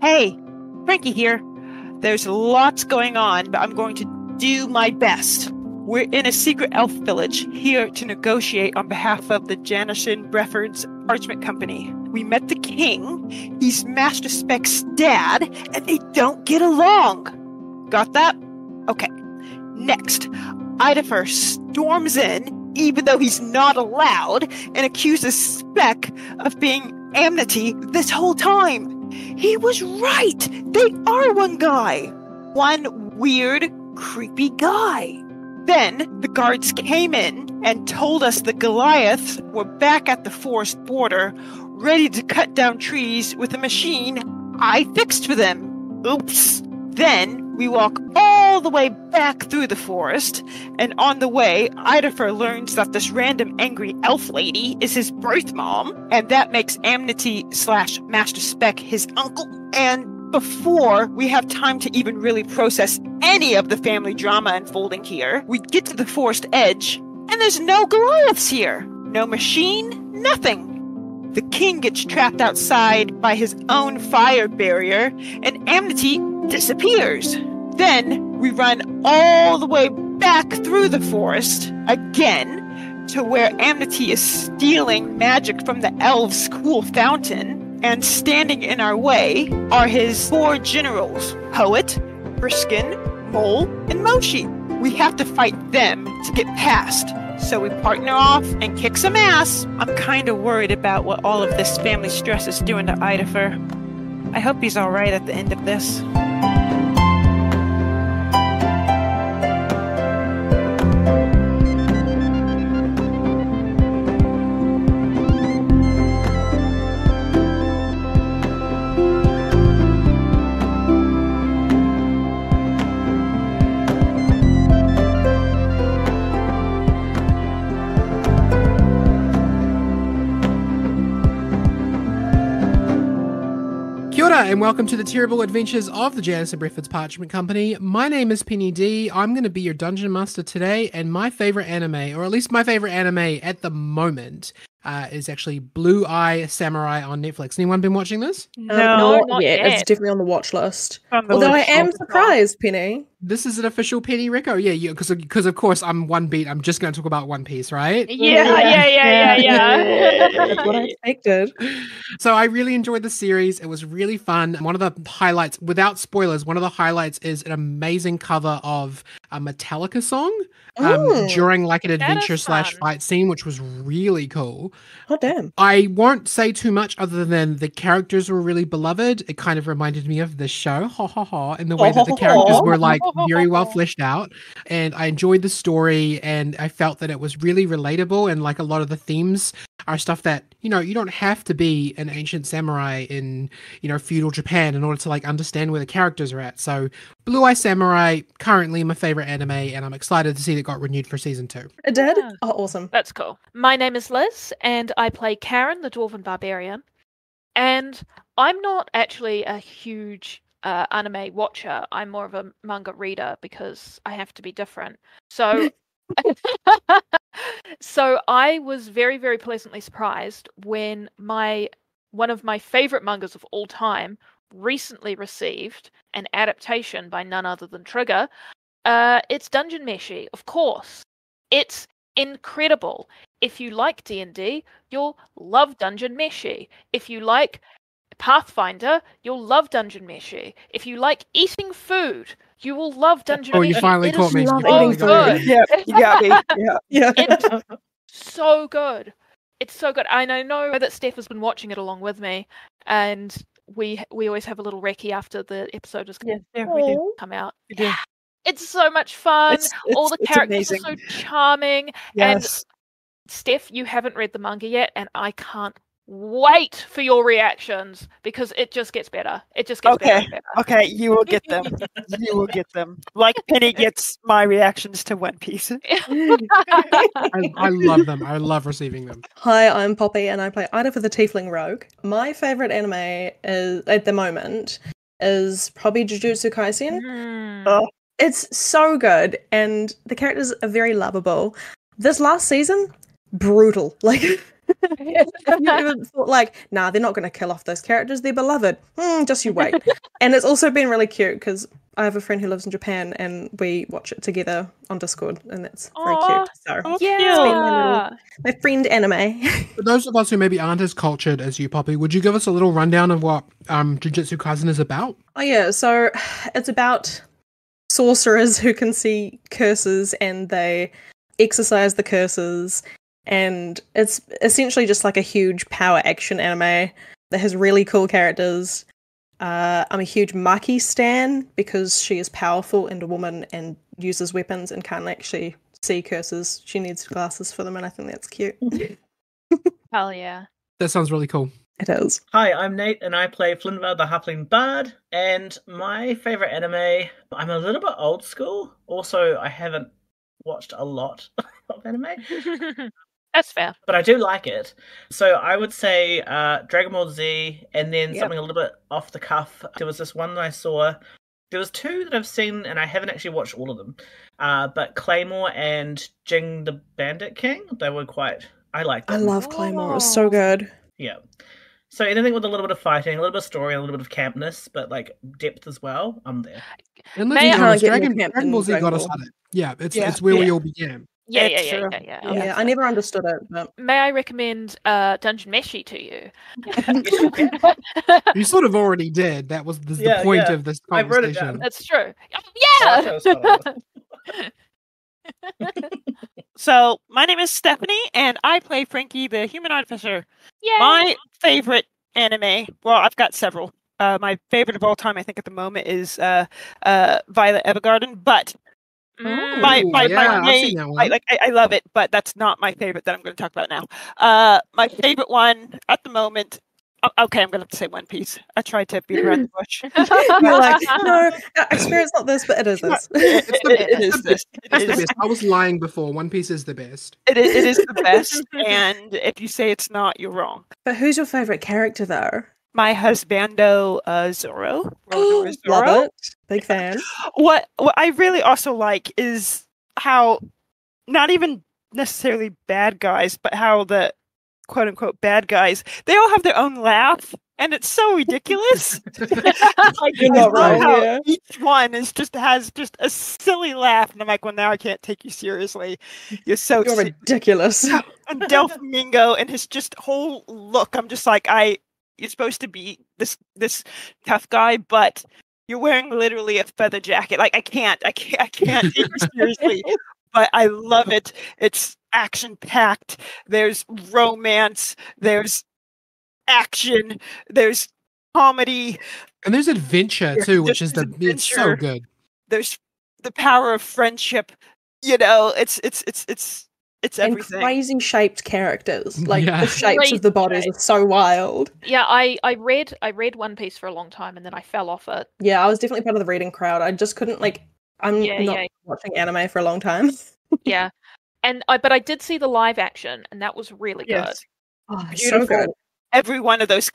Hey, Frankie here. There's lots going on, but I'm going to do my best. We're in a secret elf village here to negotiate on behalf of the Janison Brefford's Parchment Company. We met the king, he's Master Speck's dad, and they don't get along. Got that? Okay. Next, Idafer storms in, even though he's not allowed, and accuses Speck of being Amnetie this whole time. He was right! They are one guy! One weird, creepy guy. Then the guards came in and told us the Goliaths were back at the forest border, ready to cut down trees with a machine I fixed for them. Oops. Then we walk all the way back through the forest, and on the way, Idafer learns that this random angry elf lady is his birth mom, and that makes Amnetie / Master Speck his uncle. And before we have time to even really process any of the family drama unfolding here, we get to the forest edge, and there's no Goliaths here. No machine, nothing. The king gets trapped outside by his own fire barrier, and Amnetie disappears. Then we run all the way back through the forest again to where Amnetie is stealing magic from the elves' cool fountain, and standing in our way are his 4 generals, Poet, Briskin, Mole, and Moshi. We have to fight them to get past, so we partner off and kick some ass. I'm kind of worried about what all of this family stress is doing to Idafer. I hope he's alright at the end of this. And welcome to the terrible adventures of the Janison Brefford's Parchment Company. My name is Penny D. I'm going to be your dungeon master today, and my favorite anime, or at least my favorite anime at the moment, is actually Blue Eye Samurai on Netflix. Anyone been watching this? No, not yet. It's definitely on the watch list. Although I am surprised, Penny. This is an official Penny Reco. Yeah, because of course I'm One Beat. I'm just going to talk about One Piece, right? Yeah. That's what I expected. So I really enjoyed the series. It was really fun. One of the highlights, without spoilers, one of the highlights is an amazing cover of a Metallica song during like an adventure / fight scene, which was really cool. Oh, damn. I won't say too much other than the characters were really beloved. It kind of reminded me of this show, in the way that the characters were like very well fleshed out. And I enjoyed the story, and I felt that it was really relatable, and like a lot of the themes are stuff that, you know, you don't have to be an ancient samurai in, you know, feudal Japan in order to like understand where the characters are at. So Blue Eye Samurai, currently my favorite anime, and I'm excited to see that it got renewed for season 2. It did? Oh, awesome. That's cool. My name is Liz, and I play Karen, the Dwarven Barbarian. And I'm not actually a huge anime watcher. I'm more of a manga reader because I have to be different. So so I was very, very pleasantly surprised when one of my favorite mangas of all time recently received an adaptation by none other than Trigger. It's Dungeon Meshi, of course. It's incredible. If you like D&D, you'll love Dungeon Meshi. If you like Pathfinder, you'll love Dungeon Meshi. If you like eating food, you will love Dungeon Meshi. Oh, you finally caught me. So good. Yeah, you got me. Yeah. It's so good. It's so good. And I know that Steph has been watching it along with me, and we always have a little recce after the episode has come out. Yeah. It's so much fun. All the characters amazing. are so charming. Yes. And Steph, you haven't read the manga yet, and I can't wait for your reactions because it just gets better. It just gets better and better. Okay, you will get them. You will get them. Like Penny gets my reactions to One Piece. I love them. I love receiving them. Hi, I'm Poppy, and I play Ida for the Tiefling Rogue. My favorite anime is, at the moment, is probably Jujutsu Kaisen. Oh. It's so good, and the characters are very lovable. This last season, brutal. Like, If you ever thought like, nah, they're not going to kill off those characters, they're beloved. Just you wait. And it's also been really cute because I have a friend who lives in Japan and we watch it together on Discord, and that's very cute. So Oh, Yeah. it's been my friend anime. For those of us who maybe aren't as cultured as you, Poppy, would you give us a little rundown of what Jujutsu Kaisen is about? Oh yeah, so it's about sorcerers who can see curses and they exercise the curses, and it's essentially just like a huge power action anime that has really cool characters. I'm a huge Maki stan because she is powerful and a woman and uses weapons and can't actually see curses. She needs glasses for them, and I think that's cute. Hell yeah. That sounds really cool. It is. Hi, I'm Nate, and I play Flinvar the Halfling Bard. And my favorite anime, I'm a little bit old school. Also, I haven't watched a lot of anime, That's fair. but I do like it. So I would say Dragon Ball Z, and then Yep. something a little bit off the cuff. There was this one that I saw. There was two that I've seen, and I haven't actually watched all of them. But Claymore and Jing the Bandit King, they were quite... I liked I them. love Claymore. It was so good. Yeah. So anything with a little bit of fighting, a little bit of story, and a little bit of campness, but like depth as well, I'm there. And May let's be I- honest, Can't get Dragon, more camp Dragon Ball than Z got Dragon us Ball. at it. Yeah, it's Yeah. where we Yeah. all began. Yeah, It's yeah, true. yeah. Yeah, I never understood it, but May I recommend Dungeon Meshi to you? Yes, you can. You sort of already did. That was the Yeah, point yeah. of this I wrote it conversation. down. That's true. Oh, Yeah. okay, that's what I was- So, my name is Stephanie, and I play Frankie, the human officer. Yeah. My favorite anime, well, I've got several. My favorite of all time, I think, at the moment is Violet Evergarden. But Mm. my yeah, I've main, seen that one. I love it, but that's not my favorite that I'm going to talk about now. My favorite one at the moment. Okay, I'm going to have to say One Piece. I tried to beat around the bush. you're like, no, experience not this, but it is this. It is this. That's It the is. best. I was lying before. One Piece is the best. It is the best, and if you say it's not, you're wrong. But who's your favorite character though? My husbando, Zoro. Roronoa Zoro. Love it. Big fan. What I really also like is how not even necessarily bad guys, but how the quote unquote bad guys, they all have their own laugh, and it's so ridiculous. Like, You're I not love wrong, how yeah. each one has just a silly laugh, and I'm like, well, now I can't take you seriously. You're so You're ridiculous. and Delfmingo and his just whole look, I'm just like, you're supposed to be this tough guy, but you're wearing literally a feather jacket. Like I can't take you seriously. But I love it. It's action packed. There's romance. There's action. There's comedy. And there's adventure too, which is There's it's so adventure. good. There's the power of friendship. You know, it's And everything. crazy shaped characters. Like Yeah. the shapes of the bodies are so wild. Yeah, I read One Piece for a long time and then I fell off it. Yeah, I was definitely part of the reading crowd. I just couldn't I'm Yeah, not yeah. watching anime for a long time. Yeah. But I did see the live action and that was really Yes. Oh, it's Beautiful. so good. Every one of those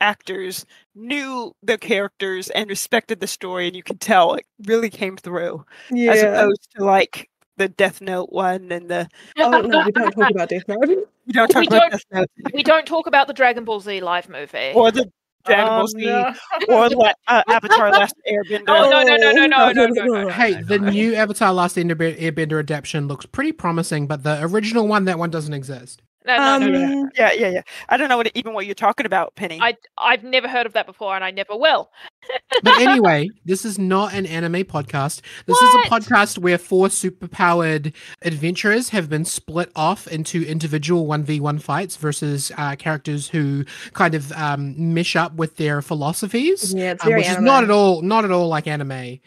actors knew their characters and respected the story, and you could tell it really came through, Yeah. as opposed to like the Death Note one and the Oh no, we don't talk about Death Note. we don't talk We about don't- Death Note good. We don't talk about the Dragon Ball Z live movie. or the Dragon Ball Z no. or the Avatar: Last Airbender. Oh, no. Hey, the new Avatar Last Airbender adaptation looks pretty promising, but the original one, that one doesn't exist. No. Yeah. I don't know what you're talking about, Penny. I've never heard of that before and I never will. But anyway, this is not an anime podcast. This is a What? podcast where 4 superpowered adventurers have been split off into individual 1v1 fights versus characters who kind of mesh up with their philosophies. Yeah, it's very which is anime. not at all like anime.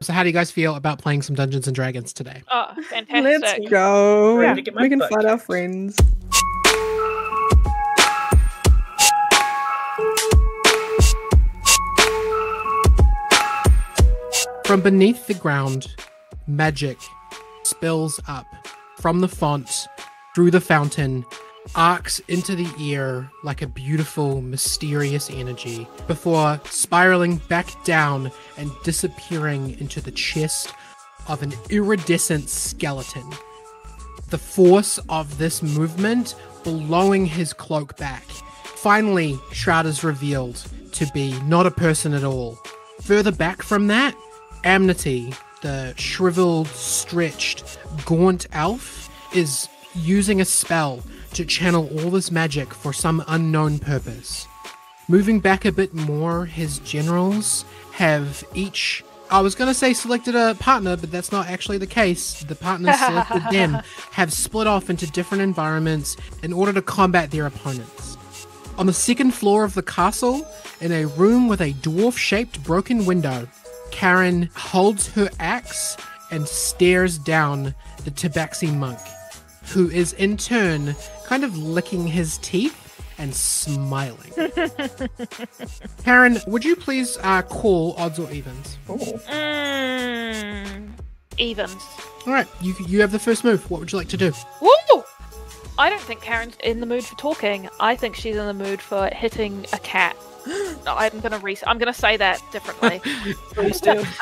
So how do you guys feel about playing some Dungeons and Dragons today? Oh, fantastic. Let's go. Ready to get my We can book. fight our friends. From beneath the ground, magic spills up from the font, through the fountain, arcs into the ear like a beautiful, mysterious energy, before spiraling back down and disappearing into the chest of an iridescent skeleton. the force of this movement blowing his cloak back. Finally, Shroud is revealed to be not a person at all. Further back from that, Amnetie, the shriveled, stretched, gaunt elf, is using a spell to channel all this magic for some unknown purpose. Moving back a bit more, his generals have each, I was going to say selected a partner, but that's not actually the case. The partners selected them have split off into different environments in order to combat their opponents. On the second floor of the castle, in a room with a dwarf-shaped broken window, Karen holds her axe and stares down the Tabaxi monk, who is in turn kind of licking his teeth and smiling. Karen, would you please call odds or evens? Evens. All right, you have the first move. What would you like to do? Woo! I don't think Karen's in the mood for talking. I think she's in the mood for hitting a cat. I'm gonna say that differently. I'm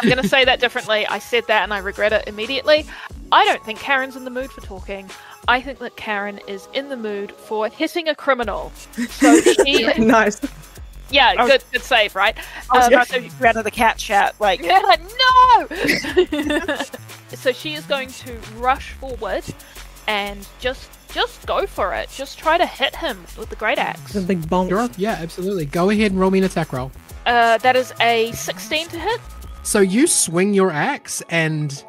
gonna say that differently. I said that and I regret it immediately. I don't think Karen's in the mood for talking. I think that Karen is in the mood for hitting a criminal. So she Nice. Yeah, good save, right? I was about to get out of the cat chat, like no. So she is going to rush forward and just go for it. Just try to hit him with the great axe. The big bonk. Sure, yeah, absolutely. Go ahead and roll me an attack roll. That is a 16 to hit. So you swing your axe, and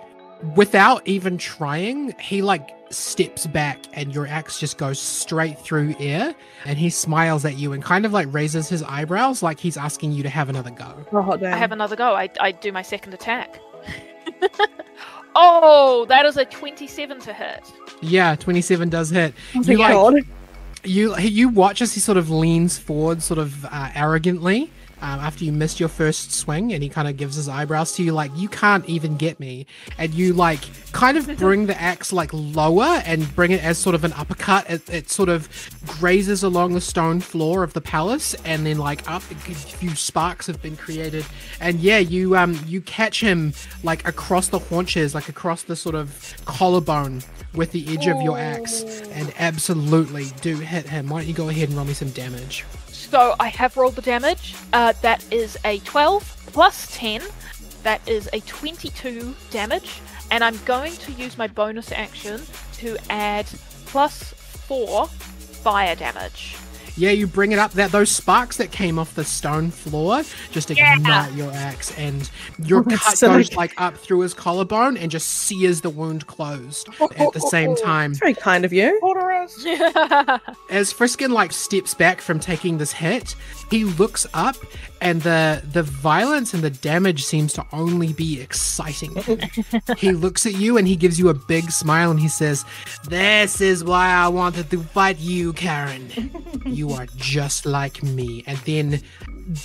without even trying, he steps back, and your axe just goes straight through air, and he smiles at you and kind of raises his eyebrows like he's asking you to have another go. Oh, damn. I have another go. I do my second attack. Oh, that is a 27 to hit. Yeah, 27 does hit. Oh my God. You watch as he sort of leans forward, sort of arrogantly, after you missed your first swing, and he kind of gives his eyebrows to you like, you can't even get me. And you kind of bring the axe lower and bring it as sort of an uppercut. It sort of grazes along the stone floor of the palace, and then up a few sparks have been created. And yeah, you catch him across the haunches, across the sort of collarbone with the edge of your axe, and absolutely do hit him. Why don't you go ahead and roll me some damage? So I have rolled the damage. That is a 12 plus 10. That is a 22 damage. And I'm going to use my bonus action to add plus 4 fire damage. Yeah, you bring it up. Those sparks that came off the stone floor just ignite your axe, and your cut goes up through his collarbone and just sears the wound closed at the same time. That's very kind of you. As Friskin steps back from taking this hit, he looks up, and the violence and the damage seems to only be exciting him. He looks at you and he gives you a big smile and he says, "This is why I wanted to fight you, Karen. You are just like me." And then,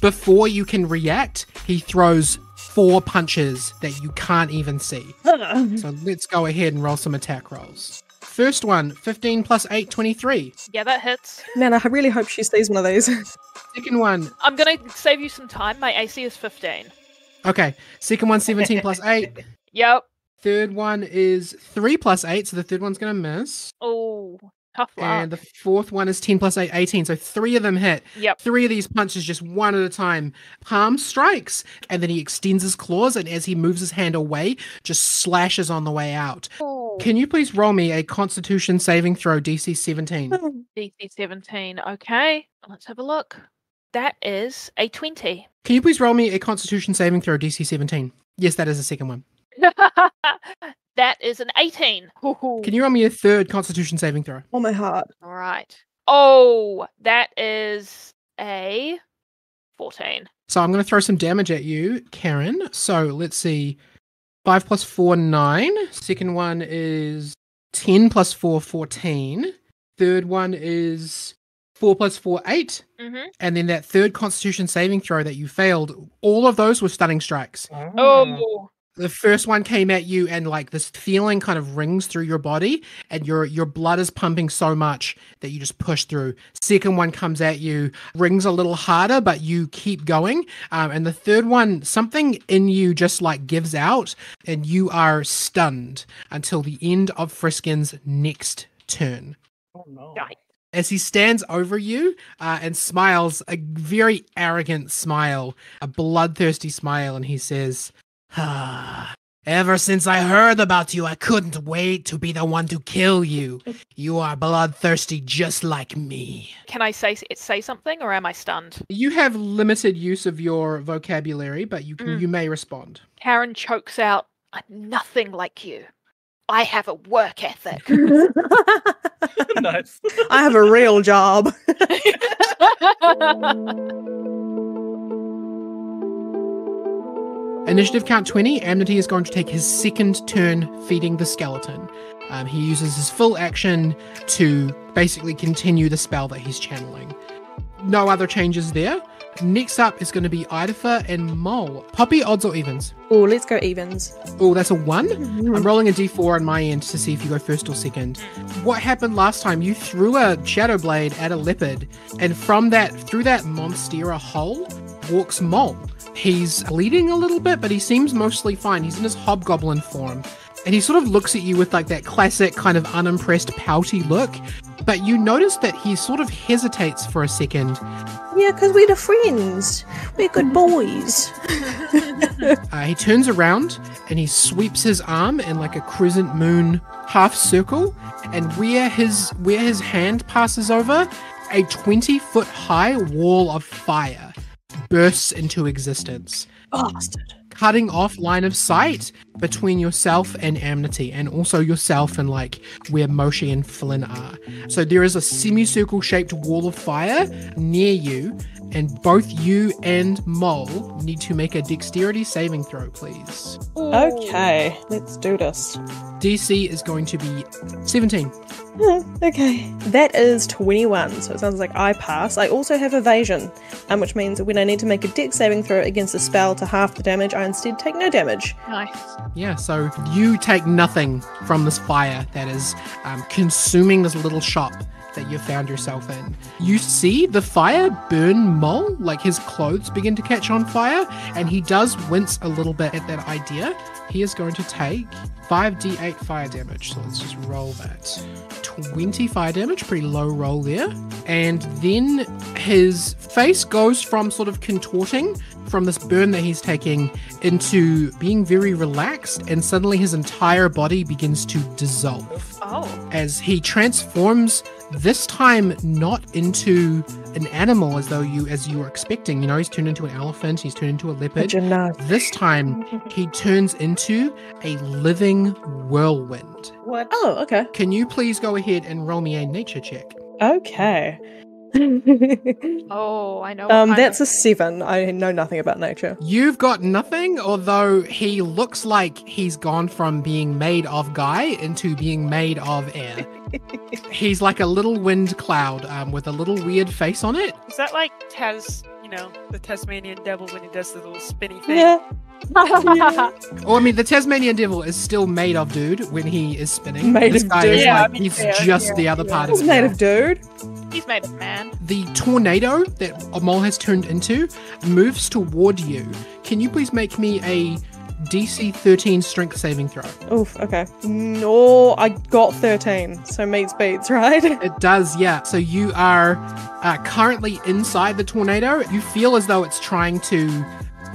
before you can react, he throws 4 punches that you can't even see. So let's go ahead and roll some attack rolls. First one, 15 plus 8, 23. Yeah, that hits. Man, I really hope she sees one of these. Second one. I'm going to save you some time. My AC is 15. Okay. Second one, 17 plus 8. Yep. Third one is 3 plus 8, so the third one's going to miss. Oh, tough luck. And the fourth one is 10 plus 8, 18. So 3 of them hit. Yep. 3 of these punches just one at a time. Palm strikes, and then he extends his claws, and as he moves his hand away, just slashes on the way out. Oh. Can you please roll me a Constitution saving throw, DC 17? DC 17. Okay. Let's have a look. That is a 20. Can you please roll me a Constitution saving throw, DC 17? Yes, that is the second one. That is an 18. Can you roll me a third Constitution saving throw? Oh, my heart. All right. Oh, that is a 14. So I'm going to throw some damage at you, Karen. So let's see. 5 plus 4, 9. Second one is 10 plus 4, 14. Third one is 4 plus 4, 8. Mm-hmm. And then that third Constitution saving throw that you failed, all of those were stunning strikes. Oh. The first one came at you, and like this feeling kind of rings through your body, and your blood is pumping so much that you just push through. Second one comes at you, rings a little harder, but you keep going. And the third one, something in you just like gives out, and you are stunned until the end of Friskin's next turn. Oh no. Die. As he stands over you and smiles, a very arrogant smile, a bloodthirsty smile, and he says, ever since I heard about you, I couldn't wait to be the one to kill you. You are bloodthirsty just like me. Can I say something, or am I stunned? You have limited use of your vocabulary, but you may respond. Karen chokes out, "I'm nothing like you. I have a work ethic." Nice. I have a real job. Initiative count 20, Amnetie is going to take his second turn feeding the skeleton. He uses his full action to basically continue the spell that he's channeling. No other changes there. Next up is going to be Idafer and Mole. Poppy, odds or evens? Oh, let's go evens. Oh, that's a 1. I'm rolling a d4 on my end to see if you go first or second. What happened last time? You threw a shadow blade at a leopard, and through that monstera hole walks Mole. He's bleeding a little bit, but he seems mostly fine. He's in his hobgoblin form, and he sort of looks at you with like that classic kind of unimpressed, pouty look. But you notice that he sort of hesitates for a second. Yeah, because we're the friends. We're good boys. He turns around and he sweeps his arm in like a crescent moon half circle, and where his hand passes over, a 20-foot high wall of fire bursts into existence. Bastard. Cutting off line of sight between yourself and Amnetie, and also yourself and like where Moshe and Flynn are. So there is a semicircle shaped wall of fire near you, and both you and Mole need to make a dexterity saving throw, please. Okay, let's do this. DC is going to be 17. Okay. That is 21, so it sounds like I pass. I also have evasion, which means that when I need to make a dex saving throw against a spell to half the damage, I instead take no damage. Nice. Yeah, so you take nothing from this fire that is consuming this little shop that you found yourself in. You see the fire burn Mole, like his clothes begin to catch on fire, and he does wince a little bit at that idea. He is going to take 5d8 fire damage, so let's just roll that. 20 fire damage, pretty low roll there. And then his face goes from sort of contorting from this burn that he's taking into being very relaxed, and suddenly his entire body begins to dissolve. Oh. As he transforms, this time not into an animal as you were expecting. You know, he's turned into an elephant, he's turned into a leopard. This time he turns into a living whirlwind. What? Oh, okay. Can you please go ahead and roll me a nature check? Okay. Oh, I know. That's a 7. I know nothing about nature. You've got nothing, although he looks like he's gone from being made of guy into being made of air. He's like a little wind cloud with a little weird face on it. Is that like the Tasmanian devil when he does the little spinny thing? Yeah. Well, I mean, the Tasmanian devil is still made of dude when he is spinning. Made this of guy dude. is Yeah, like, I mean, he's fair, just yeah, the other yeah. part He's of made it. of dude. He's made of man. The tornado that Mole has turned into moves toward you. Can you please make me a DC 13 strength saving throw? Oof, okay. No, I got 13, so meets beats, right? It does, yeah. So you are currently inside the tornado. You feel as though it's trying to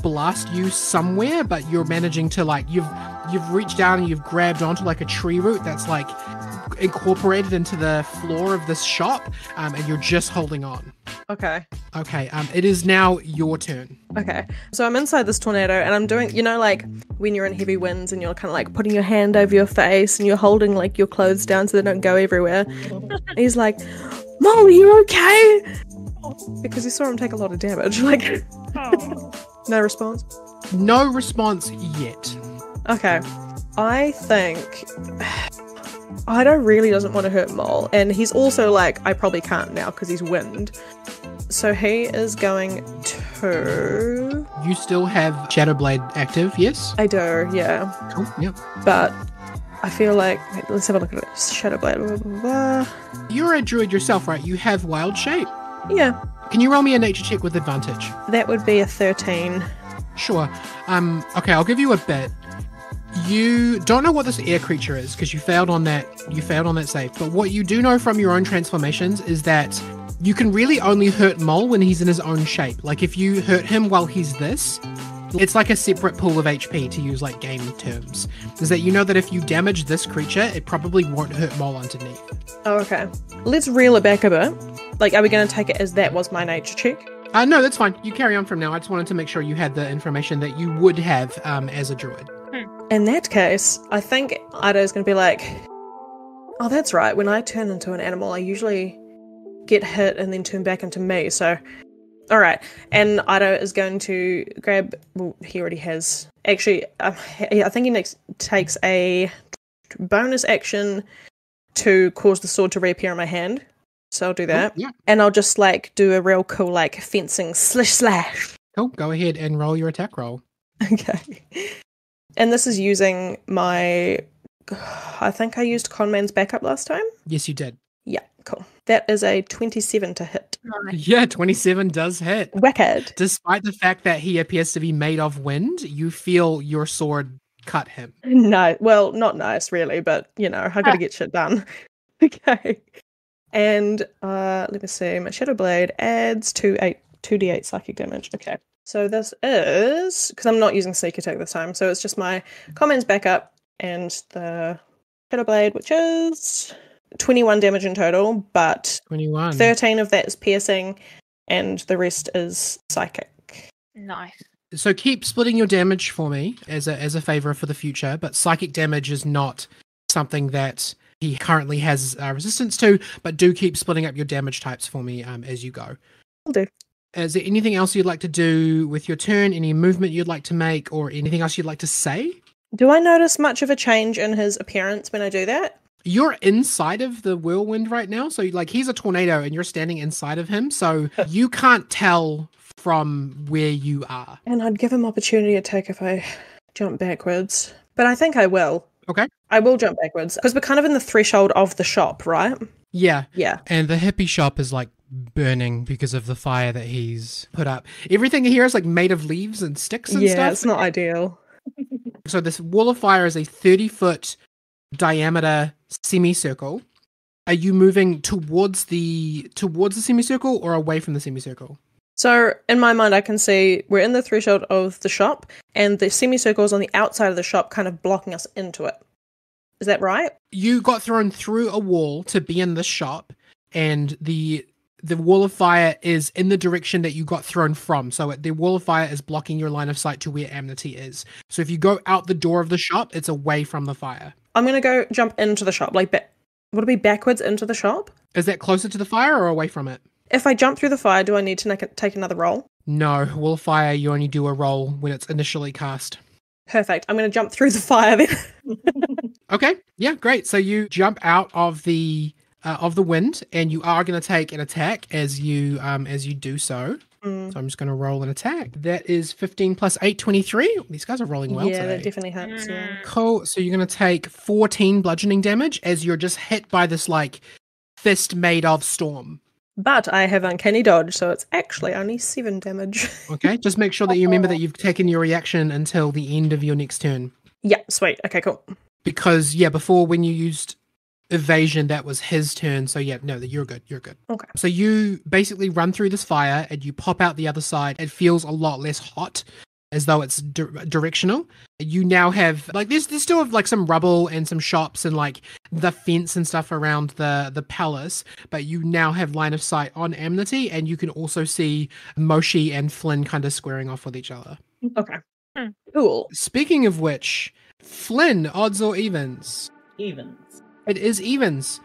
blast you somewhere, but you're managing to you've reached down and you've grabbed onto like a tree root that's like incorporated into the floor of this shop, and you're just holding on. Okay. Okay, it is now your turn. Okay. So I'm inside this tornado and I'm doing, like when you're in heavy winds and you're kind of like putting your hand over your face and you're holding like your clothes down so they don't go everywhere. And he's like, Mole, are you okay? Because he saw him take a lot of damage. Like, no response? No response yet. Okay. I think Ida really doesn't want to hurt Mole, and he's also like, I probably can't now because he's wind. So he is going to... you still have Shadowblade active, yes? I do, yeah. Cool, yep. But I feel like, wait, let's have a look at it. Shadowblade, blah, blah, blah. You're a druid yourself, right? You have wild shape. Yeah, Can you roll me a nature check with advantage? that would be a 13. Sure. Okay, I'll give you a bit. You don't know what this air creature is because you failed on that save. But what you do know from your own transformations is that you can really only hurt Mole when he's in his own shape. Like if you hurt him while he's this, it's like a separate pool of HP, to use like game terms. Is that you know that if you damage this creature, it probably won't hurt Mole underneath. Oh, okay. Let's reel it back a bit. Like, are we going to take it as that was my nature check? No, that's fine. You carry on from now. I just wanted to make sure you had the information that you would have as a druid. In that case, I think Ida's going to be like, oh, that's right. When I turn into an animal, I usually get hit and then turn back into me. So, all right. And Ida is going to grab, well, he already has. Actually, I think he takes a bonus action to cause the sword to reappear in my hand. So I'll do that. Yeah. And I'll just like do a real cool like fencing slash. Cool. Go ahead and roll your attack roll. Okay. And this is using my, I think I used Conman's backup last time. Yes, you did. Yeah, cool. That is a 27 to hit. Yeah, 27 does hit. Wicked. Despite the fact that he appears to be made of wind, you feel your sword cut him. No, well, not nice really, but you know, I gotta get shit done. Okay. And let me see, my Shadow Blade adds 2d8 psychic damage. Okay. So this is, because I'm not using Sneak Attack this time, so it's just my Commands backup and the Shadow Blade, which is 21 damage in total, but 21. 13 of that is piercing, and the rest is psychic. Nice. So keep splitting your damage for me as a favor for the future, but psychic damage is not something that he currently has resistance to, but do keep splitting up your damage types for me as you go. Will do. Is there anything else you'd like to do with your turn? Any movement you'd like to make, or anything else you'd like to say? Do I notice much of a change in his appearance when I do that? You're inside of the whirlwind right now, so like he's a tornado and you're standing inside of him, so you can't tell from where you are. And I'd give him opportunity attack if I jump backwards. But I think I will. Okay. I will jump backwards. Because we're kind of in the threshold of the shop, right? Yeah. Yeah. And the hippie shop is like burning because of the fire that he's put up. Everything here is like made of leaves and sticks and stuff. Yeah, it's not ideal. So this wall of fire is a 30-foot diameter semicircle. Are you moving towards the semicircle or away from the semicircle? So in my mind, I can see we're in the threshold of the shop, and the semicircle is on the outside of the shop, kind of blocking us into it. Is that right? You got thrown through a wall to be in the shop, and the wall of fire is in the direction that you got thrown from. So the wall of fire is blocking your line of sight to where Amnetie is. So if you go out the door of the shop, it's away from the fire. I'm going to go jump into the shop. Like, would it be backwards into the shop? Is that closer to the fire or away from it? If I jump through the fire, do I need to take another roll? No, wall of fire, you only do a roll when it's initially cast. Perfect. I'm going to jump through the fire then. Okay, yeah, great. So you jump out of the wind, and you are going to take an attack as you do so. So I'm just going to roll an attack. That is 15 plus 8, 23. These guys are rolling well yeah, today. that definitely hurts. Yeah. Cool. So you're going to take 14 bludgeoning damage as you're just hit by this like fist made of storm. But I have uncanny dodge, so it's actually only 7 damage. Okay, just make sure that you remember that you've taken your reaction until the end of your next turn. Yeah, sweet. Okay, cool. Because, yeah, before when you used evasion, that was his turn. So, yeah, no, you're good. You're good. Okay. So you basically run through this fire and you pop out the other side. It feels a lot less hot, as though it's directional. You now have, like, there's still like some rubble and some shops and like the fence and stuff around the palace, but you now have line of sight on Amnetie, and you can also see Moshi and Flynn kind of squaring off with each other. Okay. Cool. Speaking of which, Flynn, odds or evens? Evens. It is evens.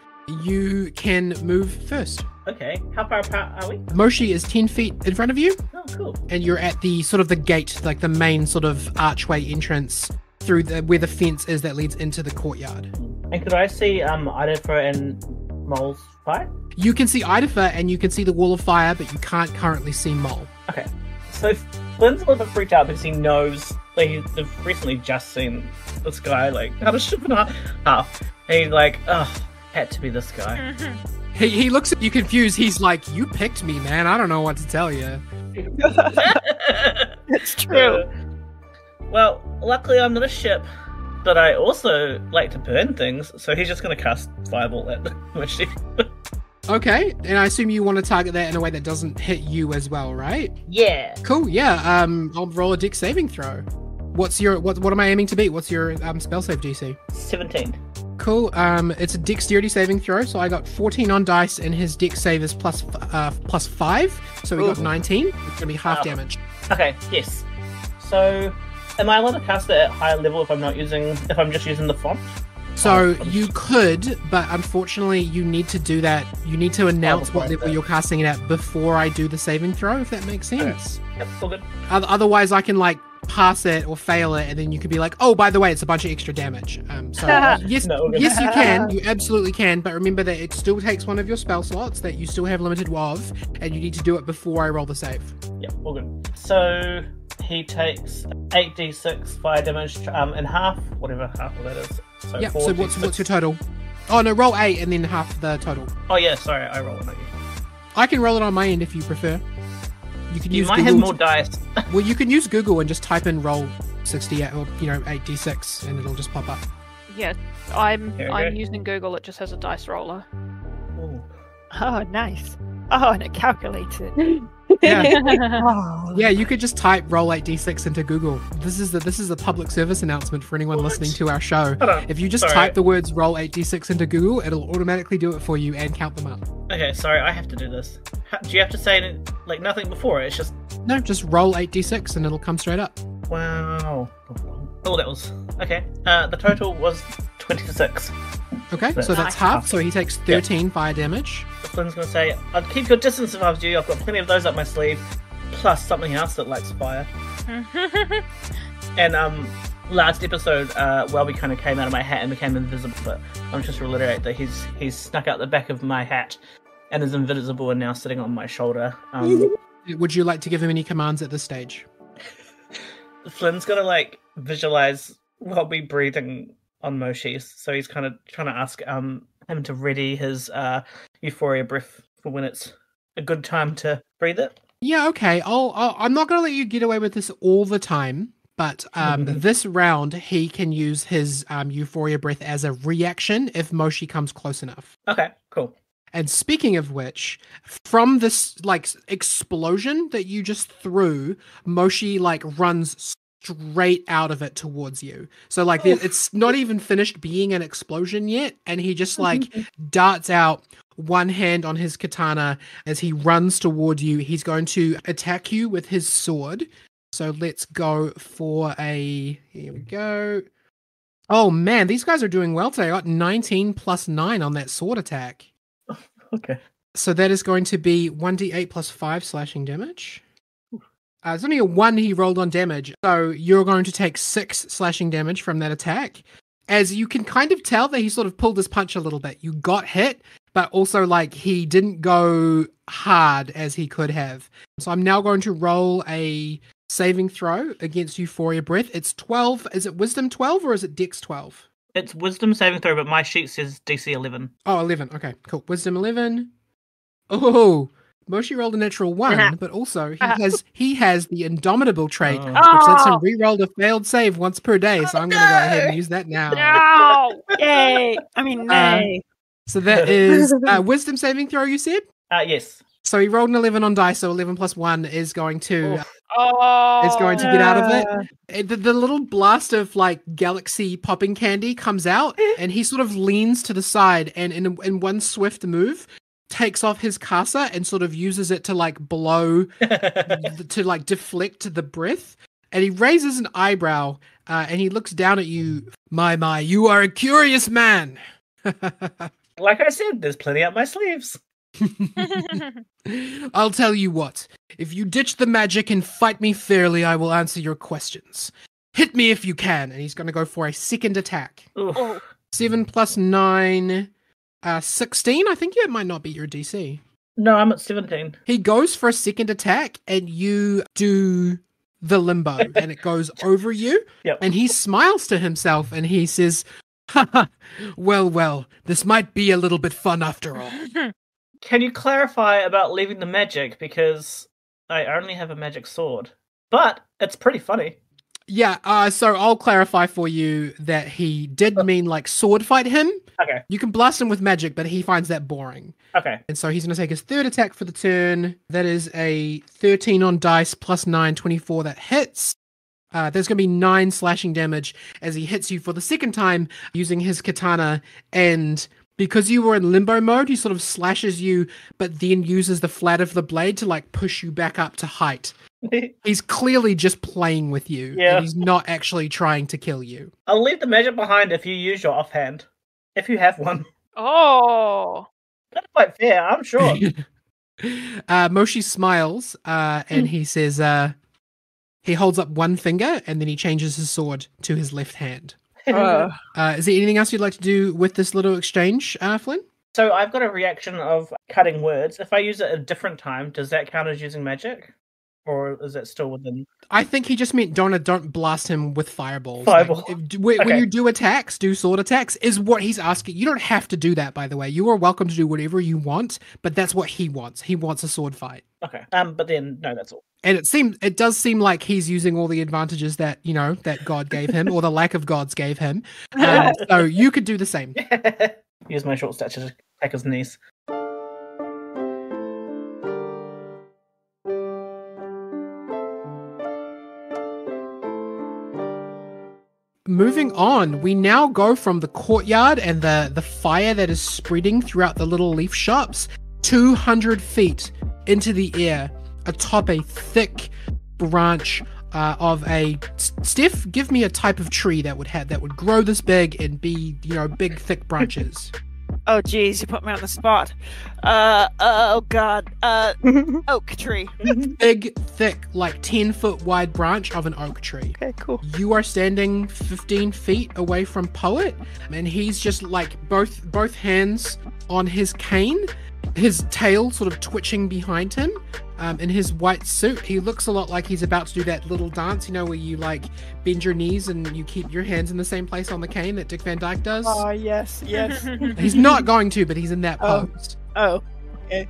You can move first. Okay. How far apart are we? Moshi is 10 feet in front of you. Oh, cool. And you're at the sort of the gate, like the main sort of archway entrance through where the fence is that leads into the courtyard. And could I see Idafer and Mole's fight? You can see Idafer and you can see the wall of fire, but you can't currently see Mole. Okay. So Flynn's a little bit freaked out because he knows, like, they've recently just seen this guy, like, cut a ship in half. And he's like, had to be this guy. He looks at you confused. He's like, you picked me, man. I don't know what to tell you. It's true. Well, luckily I'm not a ship, but I also like to burn things, so he's just going to cast Fireball at Moshi. Okay, and I assume you want to target that in a way that doesn't hit you as well, right? Yeah. Cool, yeah. I'll roll a dex saving throw. What am I aiming to beat? What's your spell save DC? 17. Cool. It's a dexterity saving throw, so I got 14 on dice, and his dex save is plus 5, so we got 19. It's gonna be half damage. Okay, yes. So, am I allowed to cast it at higher level if I'm just using the font? So you could, but unfortunately you need to do that. You need to announce what level you're casting it at before I do the saving throw, if that makes sense. Okay. Yep, all good. Otherwise I can like pass it or fail it, and then you could be like, oh, by the way, it's a bunch of extra damage. So yes, yes, you can. You absolutely can, but remember that it still takes one of your spell slots that you still have limited of, and you need to do it before I roll the save. Yep, all good. So he takes 8d6 fire damage in half, whatever half of that is. So yeah, so what's your total? Oh no, roll 8 and then half the total. Oh yeah, sorry, I roll it, not you. I can roll it on my end if you prefer. You might have more dice. Well, you can use Google and just type in roll 68 or 8d6 and it'll just pop up. Yeah, I'm using Google. It just has a dice roller. Ooh. Oh, nice. Oh, and it calculates it. Yeah. Oh. Yeah, you could just type roll 8d6 into Google. This is a public service announcement for anyone listening to our show. If you just type the words roll 8d6 into Google, it'll automatically do it for you and count them up. Okay, sorry, I have to do this. Do you have to say like nothing before it? It's just just roll 8d6 and it'll come straight up. wow. Oh, that was okay. The total was 26. Okay, so that's half. So he takes 13 fire damage. Flynn's gonna say, "I'd keep your distance if I was you. I've got plenty of those up my sleeve, plus something else that lights fire." And last episode, Welby kind of came out of my hat and became invisible. But I'm just to reiterate that he's snuck out the back of my hat and is invisible and now sitting on my shoulder. Would you like to give him any commands at this stage? Flynn's gonna like visualize Welby breathing on Moshi's, so he's kind of trying to ask him to ready his euphoria breath for when it's a good time to breathe it. Yeah, okay. I'm not going to let you get away with this all the time, but this round he can use his euphoria breath as a reaction if Moshi comes close enough. Okay, cool. And speaking of which, from this like explosion that you just threw, Moshi like runs straight out of it towards you. So like it's not even finished being an explosion yet, and he just like darts out, one hand on his katana as he runs toward you. He's going to attack you with his sword. So let's go for here we go. Oh man, these guys are doing well today. I got 19 plus 9 on that sword attack. Okay. So that is going to be 1d8 plus 5 slashing damage. It's only a 1 he rolled on damage, so you're going to take 6 slashing damage from that attack. As you can kind of tell that he sort of pulled his punch a little bit. You got hit, but also like he didn't go hard as he could have. So I'm now going to roll a saving throw against Euphoria Breath. It's 12. Is it Wisdom 12 or is it Dex 12? It's Wisdom saving throw, but my sheet says DC 11. Oh, 11. Okay, cool. Wisdom 11. Oh, Moshi rolled a natural 1, but also he has the Indomitable trait, which lets him re-roll a failed save once per day. So I'm going to go ahead and use that now. No! Yay! I mean, nay. So that is Wisdom saving throw, you said? Yes. So he rolled an 11 on dice, so 11 plus 1 is going to get out of it. The little blast of like galaxy popping candy comes out, and he sort of leans to the side, and in one swift move, takes off his casa and sort of uses it to like blow, to like deflect the breath. And he raises an eyebrow, and he looks down at you. My, you are a curious man. Like I said, there's plenty up my sleeves. I'll tell you what. If you ditch the magic and fight me fairly, I will answer your questions. Hit me if you can. And he's going to go for a second attack. Ooh. 7 plus 9, 16. I think it might not be your DC. No, I'm at 17. He goes for a second attack, and you do the limbo and it goes over you. Yep. And he smiles to himself and he says, haha, well, this might be a little bit fun after all. Can you clarify about leaving the magic? Because I only have a magic sword. But it's pretty funny. Yeah, so I'll clarify for you that he did mean like sword fight him. Okay. You can blast him with magic, but he finds that boring. Okay. And so he's going to take his third attack for the turn. That is a 13 on dice plus 9, 24 that hits. There's going to be 9 slashing damage as he hits you for the second time using his katana. And because you were in limbo mode, he sort of slashes you, but then uses the flat of the blade to like push you back up to height. He's clearly just playing with you. Yeah. And he's not actually trying to kill you. I'll leave the magic behind if you use your offhand. If you have one. Oh. That's quite fair, I'm sure. Moshi smiles and he says, he holds up one finger and then he changes his sword to his left hand. Is there anything else you'd like to do with this little exchange, Flynn? So I've got a reaction of cutting words. If I use it at a different time, does that count as using magic? Or is it still within? I think he just meant don't blast him with fireballs. Fireball. When you do attacks, do sword attacks, is what he's asking. You don't have to do that, by the way. You are welcome to do whatever you want, but that's what he wants. He wants a sword fight. Okay. But then, no, that's all. And it does seem like he's using all the advantages that, that God gave him, or the lack of gods gave him. So you could do the same. Use my short stature to attack his knees. Moving on, we now go from the courtyard and the fire that is spreading throughout the little leaf shops 200 feet into the air atop a thick branch of a... Steph, give me a type of tree that would grow this big and be, big, thick branches. Oh, geez, you put me on the spot. Oh, God. Oak tree. Big, thick, like 10-foot wide branch of an oak tree. Okay, cool. You are standing 15 feet away from Poet, and he's just like both hands on his cane, his tail sort of twitching behind him. In his white suit, he looks a lot like he's about to do that little dance, where you like bend your knees and you keep your hands in the same place on the cane that Dick Van Dyke does. Oh, yes. He's not going to, but he's in that pose. Oh, okay.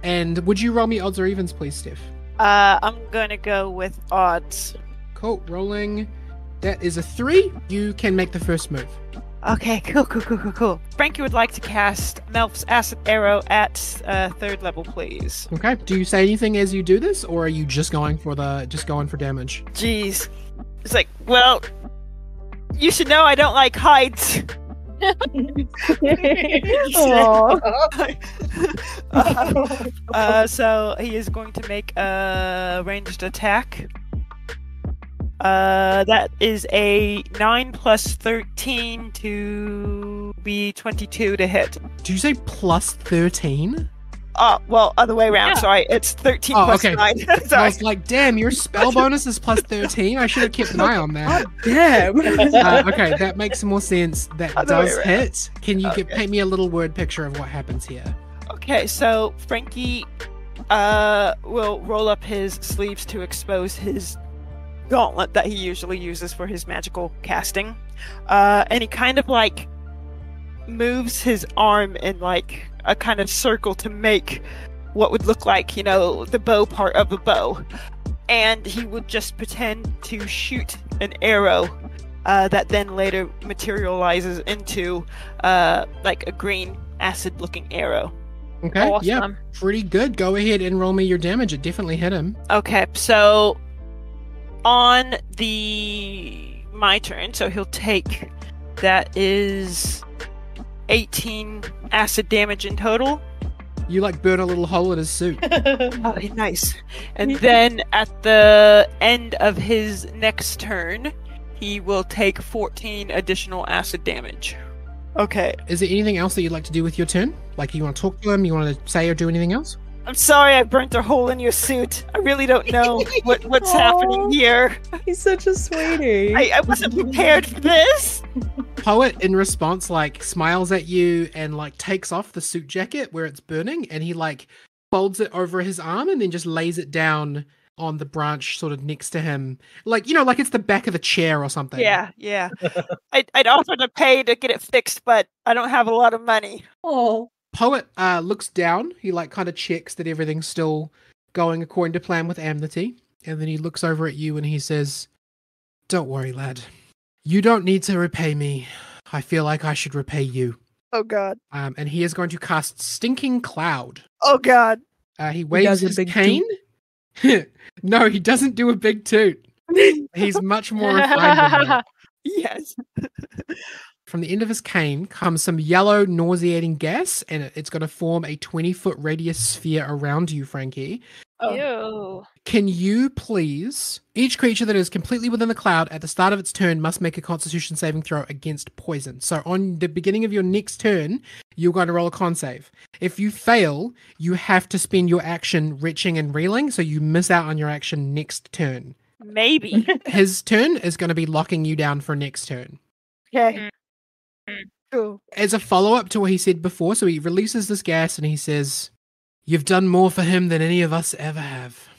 And would you roll me odds or evens, please, Steph? I'm gonna go with odds. Cool. Rolling. That is a 3. You can make the first move. Okay, cool. Frankie would like to cast Melf's Acid Arrow at 3rd level, please. Okay. Do you say anything as you do this, or are you just going for damage? Jeez. It's like, well, you should know I don't like heights. So he is going to make a ranged attack. That is a 9 plus 13 to be 22 to hit. Did you say plus 13? Well, other way around. Yeah. Sorry, it's 13 plus okay. 9. I Sorry. was like, damn, your spell bonus is plus 13. I should have kept an eye on that. Damn. Okay, that makes more sense. That Other way does around. hit. Can you paint me a little word picture of what happens here? Okay, so Frankie will roll up his sleeves to expose his gauntlet that he usually uses for his magical casting. And he kind of like moves his arm in like a kind of circle to make what would look like, the bow part of a bow. And he would just pretend to shoot an arrow that then later materializes into like a green acid looking arrow. Okay, Awesome. yeah, pretty good. Go ahead and roll me your damage. It definitely hit him. Okay, so on my turn, so he'll take, that is 18 acid damage in total. You like burn a little hole in his suit. Oh, nice. And then at the end of his next turn, he will take 14 additional acid damage. Okay. Is there anything else that you'd like to do with your turn? Like, you want to talk to him? You want to say or do anything else? I'm sorry I burnt a hole in your suit. I really don't know what's happening here. He's such a sweetie. I wasn't prepared for this. Poet, in response, like, smiles at you and, like, takes off the suit jacket where it's burning, and he, like, folds it over his arm and then just lays it down, on the branch sort of next to him. Like, like it's the back of the chair or something. Yeah. I'd offer to pay to get it fixed, but I don't have a lot of money. Oh. Poet looks down. He like kind of checks that everything's still going according to plan with Amnetie. And then he looks over at you and he says, "Don't worry, lad. You don't need to repay me. I feel like I should repay you." Oh, God. And he is going to cast Stinking Cloud. Oh, God. He waves does a his big cane. No, he doesn't do a big toot. He's much more refined than that. Yes. From the end of his cane comes some yellow, nauseating gas, and it's going to form a 20-foot radius sphere around you, Frankie. Ew. Can you please... Each creature that is completely within the cloud at the start of its turn must make a Constitution saving throw against poison. So on the beginning of your next turn, you're going to roll a con save. If you fail, you have to spend your action retching and reeling, so you miss out on your action next turn. Maybe. His turn is going to be locking you down for next turn. Okay. Cool. As a follow-up to what he said before, so he releases this gas and he says, "You've done more for him than any of us ever have."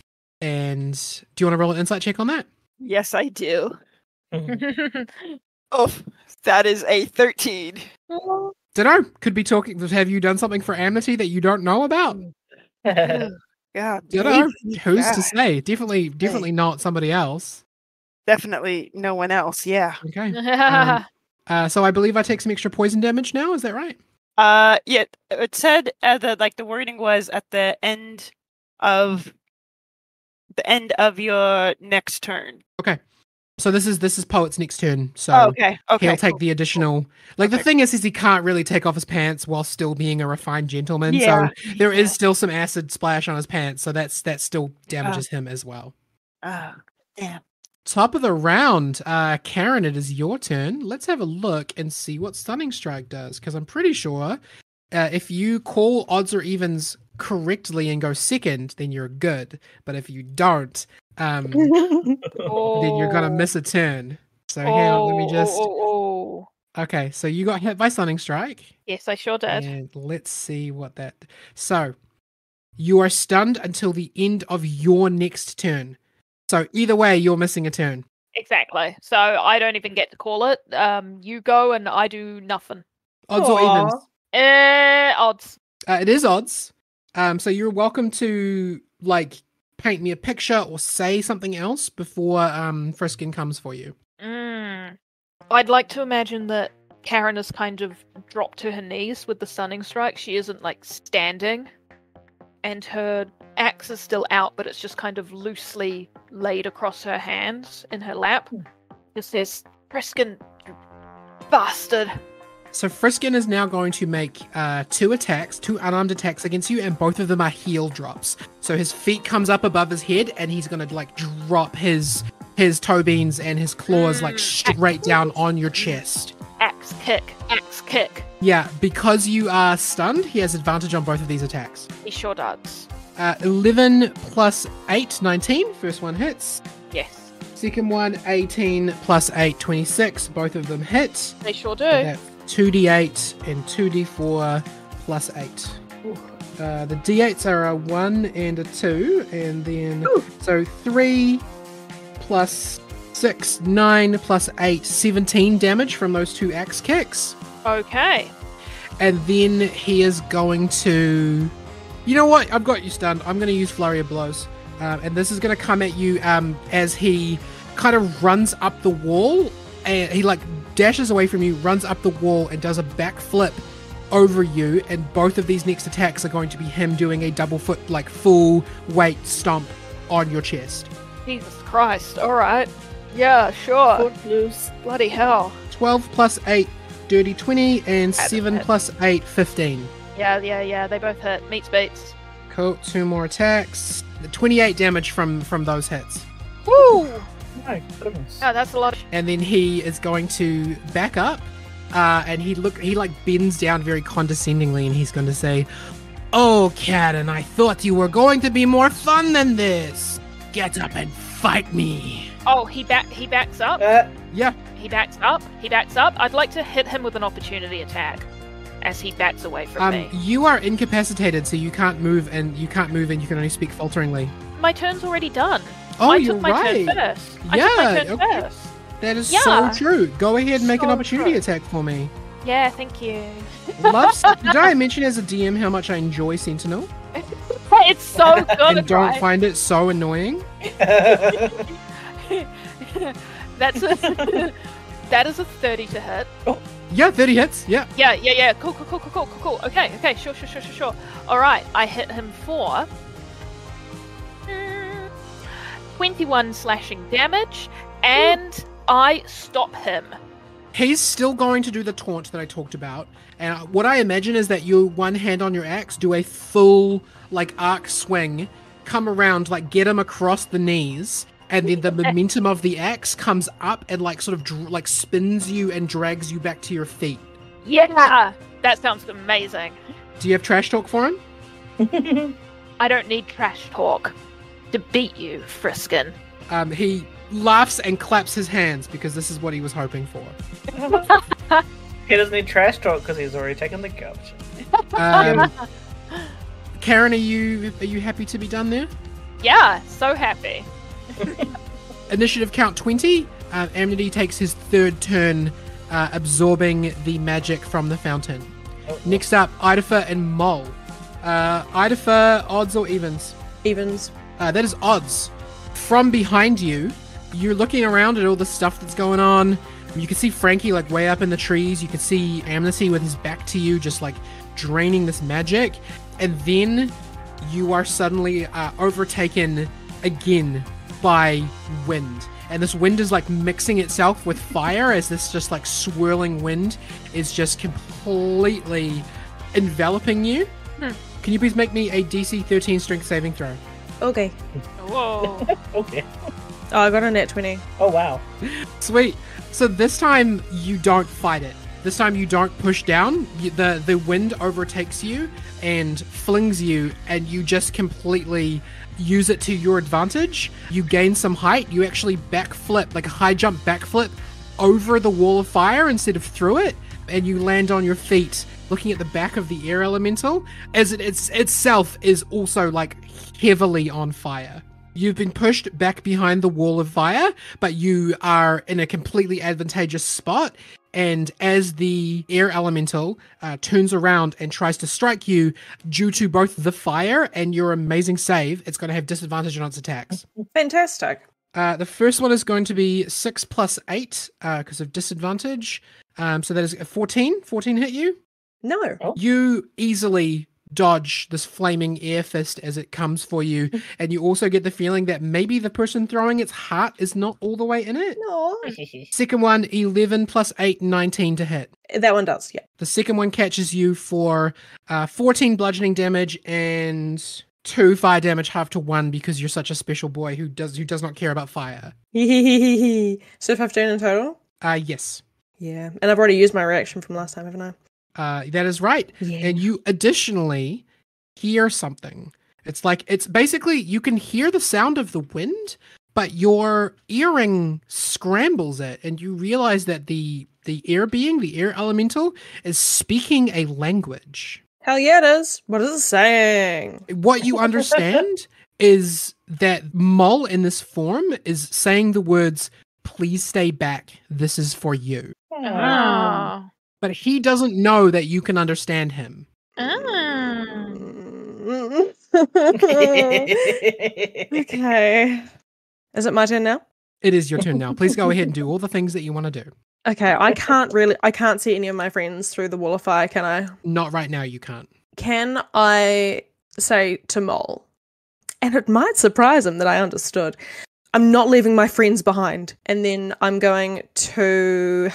And do you want to roll an insight check on that? Yes, I do. Oh, that is a 13. Dunno. Could be talking. Have you done something for Amnetie that you don't know about? God. Dunno. maybe. Who's to God. say? Definitely not somebody else. Definitely no one else. Yeah. Okay. So I believe I take some extra poison damage now. Is that right? Yeah. It said the wording was at the end of your next turn. Okay. So this is Poet's next turn. So Okay. he'll take Cool. the additional. Like the Okay. thing is he can't really take off his pants while still being a refined gentleman. Yeah, So there is still some acid splash on his pants. So that still damages him as well. Oh, damn. Top of the round, Karen, it is your turn. Let's have a look and see what Stunning Strike does, because I'm pretty sure if you call odds or evens correctly and go second, then you're good. But if you don't, then you're gonna miss a turn. So hang on, let me just. Okay, so you got hit by Stunning Strike. Yes, I sure did. And let's see what that. So you are stunned until the end of your next turn. So either way, you're missing a turn. Exactly. So I don't even get to call it. You go and I do nothing. Odds or evens? Odds. It is odds. So you're welcome to paint me a picture or say something else before Friskin comes for you. I'd like to imagine that Karen has kind of dropped to her knees with the stunning strike. She isn't standing, and her axe is still out, but it's just kind of loosely laid across her hands in her lap. It says, "Friskin, you bastard." So Friskin is now going to make two unarmed attacks against you, and both of them are heel drops. So his feet comes up above his head, and he's going to drop his toe beans and his claws straight down on your chest. Axe kick. Yeah, because you are stunned, he has advantage on both of these attacks. He sure does. 11 plus 8, 19. First one hits. Yes. Second one, 18 plus 8, 26. Both of them hit. They sure do. That's 2d8 and 2d4 plus 8. The d8s are a 1 and a 2. And then, so 3 plus 6, 9 plus 8, 17 damage from those two axe kicks. Okay. And then he is going to... You know what? I've got you stunned. I'm going to use Flurry of Blows. And this is going to come at you as he kind of runs up the wall. And he dashes away from you, runs up the wall, and does a backflip over you. And both of these next attacks are going to be him doing a double foot, full weight stomp on your chest. Jesus Christ. All right. Yeah, sure. Footloose. Bloody hell. 12 plus 8, dirty 20, and That's 7 hit. plus 8, 15. Yeah. They both hit. Meets beats. Cool. 2 more attacks. 28 damage from those hits. Woo! My goodness. Oh, that's a lot. And then he is going to back up, and he bends down very condescendingly, and he's going to say, "Oh, Karen, I thought you were going to be more fun than this. Get up and fight me." Oh, he backs up. Yeah. He backs up. I'd like to hit him with an opportunity attack as he backs away from me. You are incapacitated, so you can't move, and you can only speak falteringly. my turn's already done. Oh, I you're took my right. turn first. Yeah, I took my turn okay. first. That is Yeah. so true. Go ahead and make an So opportunity true. attack for me. Yeah, thank you. Did I mention as a DM how much I enjoy Sentinel? It's so good, And don't right? find it so annoying? That's a that is a 30 to hit. Yeah, 30 hits. Yeah. Yeah. Cool. Okay, sure. All right, I hit him for 21 slashing damage, and I stop him. He's still going to do the taunt that I talked about. And what I imagine is that you, one hand on your axe, do a full, like, arc swing, come around, like, get him across the knees, and then the momentum of the axe comes up and, like, sort of, like, spins you and drags you back to your feet. Yeah, that sounds amazing. Do you have trash talk for him? I don't need trash talk to beat you, Friskin. He laughs and claps his hands because this is what he was hoping for. He doesn't need trash talk because he's already taken the couch. Karen, are you happy to be done there? Yeah, so happy. Initiative count 20. Amnetie takes his third turn absorbing the magic from the fountain. Next up, Idafer and Mole. Idafer, odds or evens? Evens. That is odds. From behind you, you're looking around at all the stuff that's going on. You can see Frankie like way up in the trees. You can see Amnesty with his back to you, just like draining this magic. And then you are suddenly overtaken again by wind. And this wind is like mixing itself with fire as this just like swirling wind is just completely enveloping you. Can you please make me a DC 13 strength saving throw? Okay. Whoa. Okay. Oh, I got a net 20. Oh, wow. Sweet. So this time you don't fight it. This time you don't push down. The wind overtakes you and flings you, and you just completely use it to your advantage. You gain some height. You actually backflip, like a high jump backflip over the wall of fire instead of through it, and you land on your feet looking at the back of the air elemental as it itself is also like heavily on fire. You've been pushed back behind the wall of fire, but you are in a completely advantageous spot. And as the air elemental turns around and tries to strike you, due to both the fire and your amazing save, it's going to have disadvantage on its attacks. Fantastic. The first one is going to be 6 plus 8 because of disadvantage. So that is a 14. 14 hit you? No. You easily dodge this flaming air fist as it comes for you, and you also get the feeling that maybe the person throwing its heart is not all the way in it. No. Second one, 11 plus 8, 19 to hit. That one does, yeah. The second one catches you for 14 bludgeoning damage and 2 fire damage, half to 1 because you're such a special boy who does not care about fire. So 15 in total? Yes. Yeah. And I've already used my reaction from last time, haven't I? That is right. Yeah. And you additionally hear something. It's basically you can hear the sound of the wind, but your earring scrambles it, and you realize that the air being, the air elemental, is speaking a language. Hell yeah, it is. What is it saying? What you understand is that Mol in this form is saying the words, "Please stay back. This is for you." Oh. But he doesn't know that you can understand him. Okay. Is it my turn now? It is your turn now. Please go ahead and do all the things that you want to do. Okay, I can't see any of my friends through the wall of fire, can I? Not right now, you can't. Can I say to Mole, and it might surprise him that I understood, I'm not leaving my friends behind. And then I'm going to...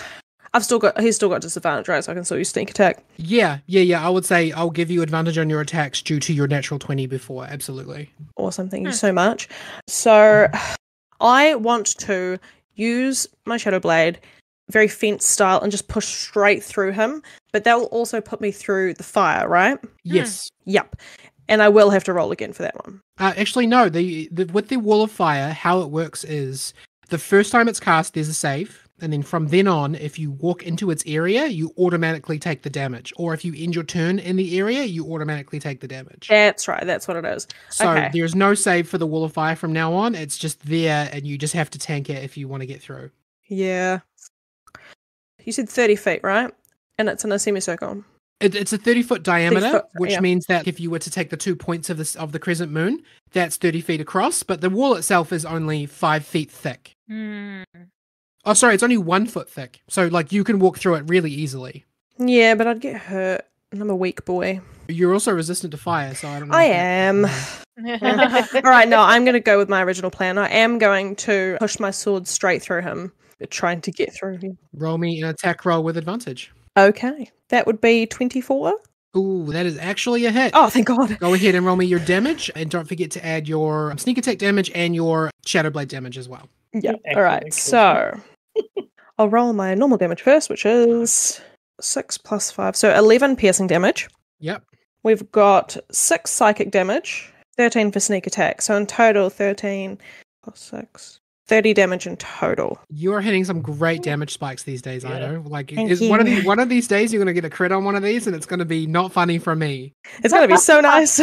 he's still got disadvantage, right? So I can still use sneak attack. Yeah. I would say I'll give you advantage on your attacks due to your natural 20 before. Absolutely. Awesome, thank you so much. So I want to use my Shadow Blade, very fence style, and just push straight through him. But that will also put me through the fire, right? Yes. Yep. And I will have to roll again for that one. Actually, no. With the wall of fire, how it works is the first time it's cast, there's a save. And then from then on, if you walk into its area, you automatically take the damage. Or if you end your turn in the area, you automatically take the damage. That's right. That's what it is. So Okay. there's no save for the Wall of Fire from now on. It's just there, and you just have to tank it if you want to get through. Yeah. You said 30 feet, right? And it's in a semicircle. It's a 30-foot diameter, 30 foot, which yeah. means that if you were to take the 2 points of the crescent moon, that's 30 feet across. But the wall itself is only 5 feet thick. Oh, sorry, it's only 1 foot thick. So, like, you can walk through it really easily. Yeah, but I'd get hurt. And I'm a weak boy. You're also resistant to fire, so I don't know. I am. All right, no, I'm going to go with my original plan. I am going to push my sword straight through him, trying to get through him. Roll me an attack roll with advantage. Okay, that would be 24. Ooh, that is actually a hit. Oh, thank God. Go ahead and roll me your damage, and don't forget to add your sneak attack damage and your shadow blade damage as well. Yeah, all right, so I'll roll my normal damage first, which is 6 plus 5, so 11 piercing damage. Yep. We've got 6 psychic damage, 13 for sneak attack, so in total 13 plus 6. 30 damage in total. You are hitting some great damage spikes these days, Yeah. Ido. Like, Thank is you. one of these days you're going to get a crit on one of these, and it's going to be not funny for me. It's going to be so nice.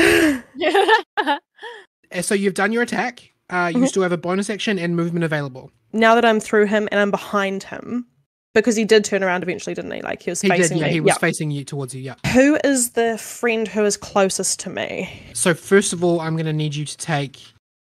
So you've done your attack. You still have a bonus action and movement available. Now that I'm through him and I'm behind him, because he did turn around eventually, didn't he? Like, he was He facing did, yeah. me. He was Yeah. facing you towards you, yeah. Who is the friend who is closest to me? So first of all, I'm going to need you to take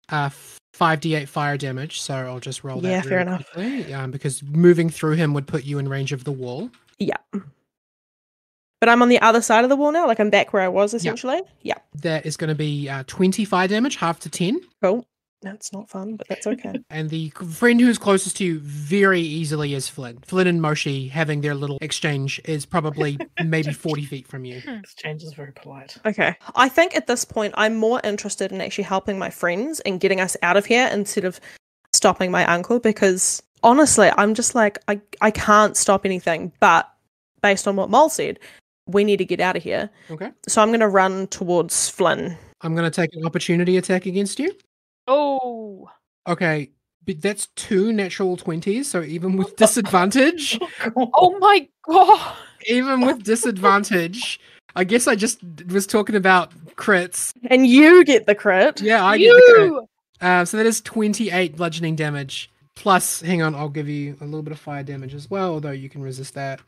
5d8 fire damage. So I'll just roll that. Yeah, fair really enough. quickly, because moving through him would put you in range of the wall. Yeah. But I'm on the other side of the wall now, like I'm back where I was, essentially. Yeah. That is going to be 20 fire damage, half to 10. Cool. That's not fun, but that's okay. And the friend who's closest to you very easily is Flynn. Flynn and Moshi having their little exchange is probably maybe 40 feet from you. Exchange is very polite. Okay. I think at this point, I'm more interested in actually helping my friends and getting us out of here instead of stopping my uncle, because honestly, I'm just like, I can't stop anything. But based on what Mole said, we need to get out of here. Okay. So I'm going to run towards Flynn. I'm going to take an opportunity attack against you. Oh. Okay. But that's 2 natural 20s, so even with disadvantage, Oh my god. even with disadvantage, I guess I just was talking about crits. And you get the crit. Yeah, I get the crit. You. So that is 28 bludgeoning damage. Plus, hang on, I'll give you a little bit of fire damage as well, although you can resist that.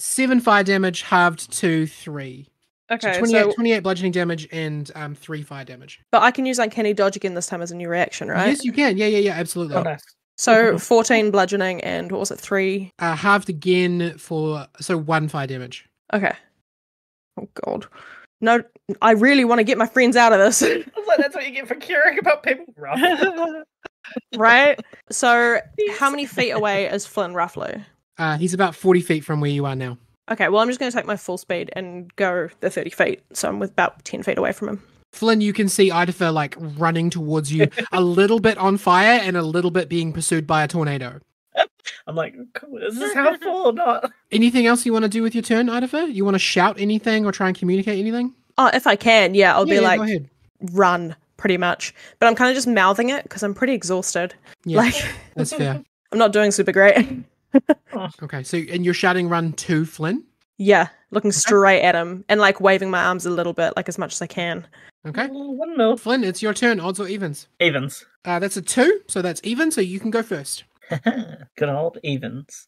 7 fire damage halved to 3. Okay, So 28 bludgeoning damage and 3 fire damage. but I can use Uncanny Dodge again this time as a new reaction, right? Yes, you can. Yeah, absolutely. Oh, nice. So 14 bludgeoning and what was it, 3? Halved again for 1 fire damage. Okay. Oh, God. No, I really want to get my friends out of this. I was like, that's what you get for caring about people. Rough. Right? So how many feet away is Flynn, roughly? He's about 40 feet from where you are now. Okay, well, I'm just going to take my full speed and go the 30 feet. So I'm with about 10 feet away from him. Flynn, you can see Idafer like running towards you, a little bit on fire and a little bit being pursued by a tornado. I'm like, cool, is this helpful or not? Anything else you want to do with your turn, Idafer? You want to shout anything or try and communicate anything? Oh, if I can, yeah, I'll be Go like, ahead. run, pretty much. But I'm kind of just mouthing it because I'm pretty exhausted. Yeah, Like, that's fair. I'm not doing super great. Okay, so and you're shouting run to Flynn? Yeah, looking straight at him and like waving my arms a little bit, like as much as I can. Okay. 1 mil. Flynn, it's your turn. Odds or evens? Evens. That's a 2, so that's even, so you can go first. Good old evens.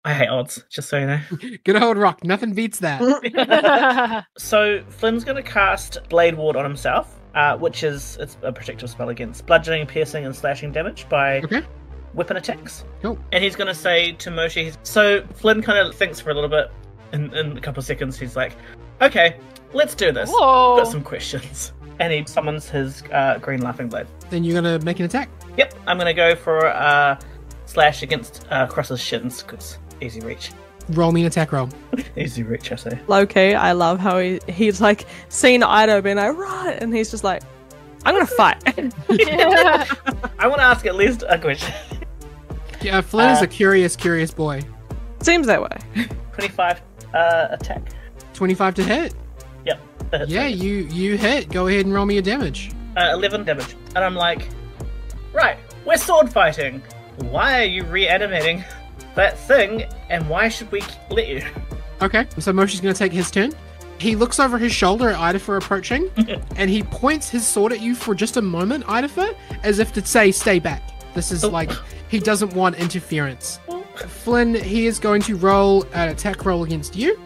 I hate odds, just so you know. Good old rock. Nothing beats that. So Flynn's going to cast Blade Ward on himself, which is it's a protective spell against bludgeoning, piercing, and slashing damage by Okay. weapon attacks. Cool. And he's going to say to Moshi, so Flynn kind of thinks for a little bit. In a couple of seconds, he's like, okay, let's do this. Whoa. Got some questions. And he summons his green laughing blade. Then you're going to make an attack. Yep, I'm going to go for slash against Cross's shins, because easy reach. Roll me an attack roll. Easy reach, I say. Low-key, I love how he's like seen Ido being like, right, and he's just like, I'm gonna fight. I want to ask at least a question. Yeah, Flynn is a curious boy. Seems that way. 25 attack. 25 to hit. Yep. that hits Yeah, me. you hit. Go ahead and roll me your damage. 11 damage. And I'm like, right, we're sword fighting. Why are you reanimating that thing, and why should we let you? Okay, so Moshi's going to take his turn. He looks over his shoulder at Idafer approaching, and he points his sword at you for just a moment, Idafer, as if to say, stay back. This is like, he doesn't want interference. Flynn, he is going to roll an attack roll against you.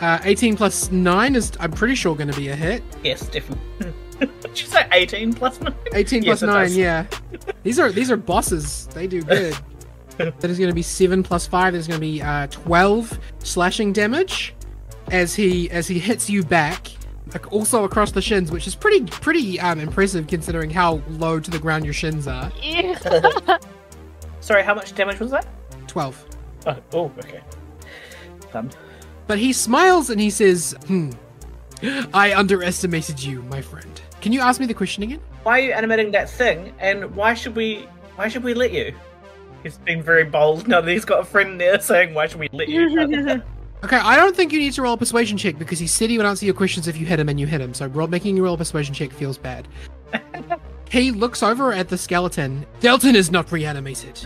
18 plus 9 is, I'm pretty sure, going to be a hit. Yes, definitely. Did you say 18 plus 9? 18 Yes, plus it 9, does. yeah. These are bosses. They do good. That is going to be 7 plus 5. There's going to be 12 slashing damage as he hits you back, like also across the shins, which is pretty impressive considering how low to the ground your shins are. Sorry, how much damage was that? 12. Oh, okay. Fun. But he smiles and he says, I underestimated you, my friend. Can you ask me the question again? Why are you animating that thing, and why should we let you? He's being very bold now that he's got a friend there saying, why should we let you? Okay, I don't think you need to roll a persuasion check because he said he would answer your questions if you hit him and you hit him. So making you roll a persuasion check feels bad. He looks over at the skeleton. Delton is not reanimated,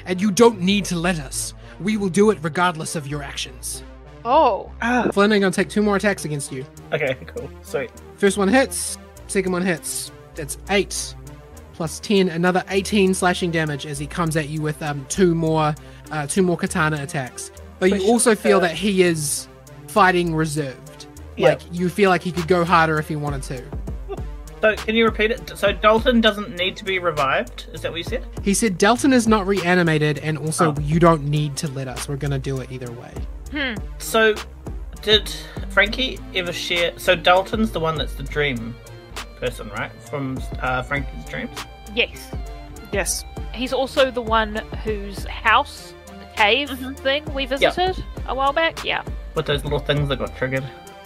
and you don't need to let us. We will do it regardless of your actions. Oh. Flynn, I'm going to take 2 more attacks against you. Okay, cool. Sweet. First one hits, second one hits. That's 8 plus 10, another 18 slashing damage as he comes at you with 2 more katana attacks. But you also feel that he is fighting reserved. Like, you feel like he could go harder if he wanted to. So, can you repeat it? So, Dalton doesn't need to be revived? Is that what you said? He said Delton is not reanimated, and also you don't need to let us. We're going to do it either way. So, did Frankie ever share... So, Dalton's the one that's the dream person, right? From Frankie's dreams? Yes. Yes. He's also the one whose house, the cave thing we visited a while back. Yeah. With those little things that got triggered.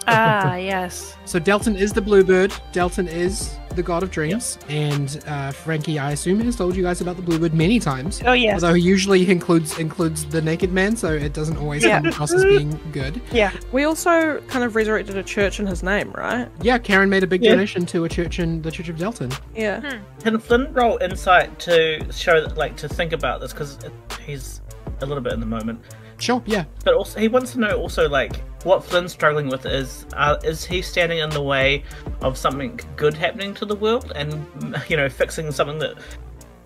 Ah, yes. So Delton is the bluebird. Delton is the god of dreams. And Frankie, I assume, has told you guys about the bluebird many times. Oh, yes. Although he usually includes the naked man, so it doesn't always come across as being good. Yeah. We also kind of resurrected a church in his name, right? Yeah, Karen made a big donation to a church in the Church of Delton. Yeah. Can Flynn roll insight to show, like, to think about this? Because he's a little bit in the moment. Sure, yeah. But also, he wants to know also, like, what Flynn's struggling with is he standing in the way of something good happening to the world and, you know, fixing something that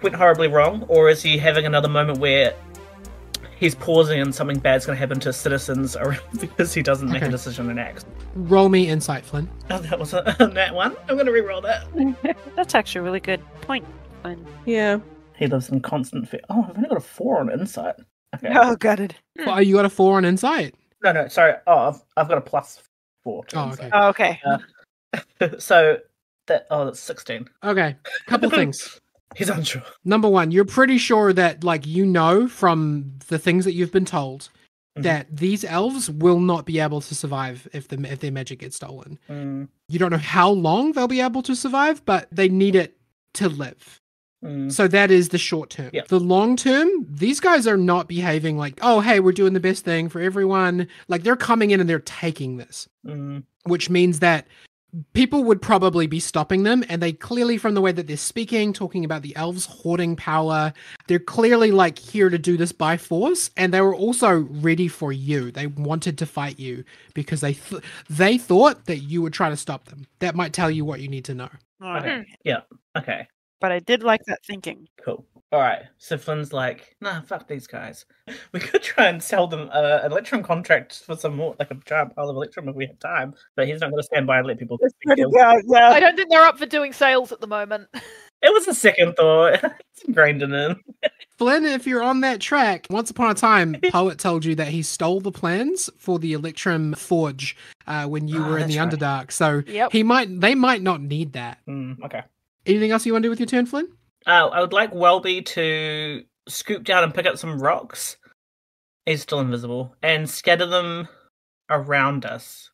went horribly wrong? Or is he having another moment where he's pausing and something bad's going to happen to citizens around because he doesn't make a decision and acts? Roll me insight, Flynn. Oh, that was that one? I'm going to re-roll that. That's actually a really good point. Fun. Yeah. He lives in constant fear. Oh, I've only got a 4 on insight. Okay. Oh, gutted. Well, you got a 4 on insight. No, sorry. Oh, I've got a +4 to Oh, insight. okay. Oh, okay. So that's 16. Okay, couple things. He's unsure. Number one, you're pretty sure that, like, you know from the things that you've been told that these elves will not be able to survive if their magic gets stolen. You don't know how long they'll be able to survive, but they need it to live. So that is the short term. Yep. The long term, these guys are not behaving like, oh, hey, we're doing the best thing for everyone. Like, they're coming in and they're taking this, which means that people would probably be stopping them. And they clearly, from the way that they're speaking, talking about the elves hoarding power, they're clearly like here to do this by force. And they were also ready for you. They wanted to fight you because they thought that you would try to stop them. That might tell you what you need to know. Okay. Yeah. Okay. But I did like that thinking. Cool. All right. So Flynn's like, nah, fuck these guys. We could try and sell them an Electrum contract for some more, like a giant pile of Electrum if we have time. But he's not going to stand by and let people. Yeah. I don't think they're up for doing sales at the moment. It was a second thought. It's ingrained in him. Flynn, if you're on that track, once upon a time, Poet told you that he stole the plans for the Electrum Forge when you were in the Underdark. So they might not need that. Okay. Anything else you want to do with your turn, Flynn? I would like Welby to scoop down and pick up some rocks. He's still invisible. And scatter them around us.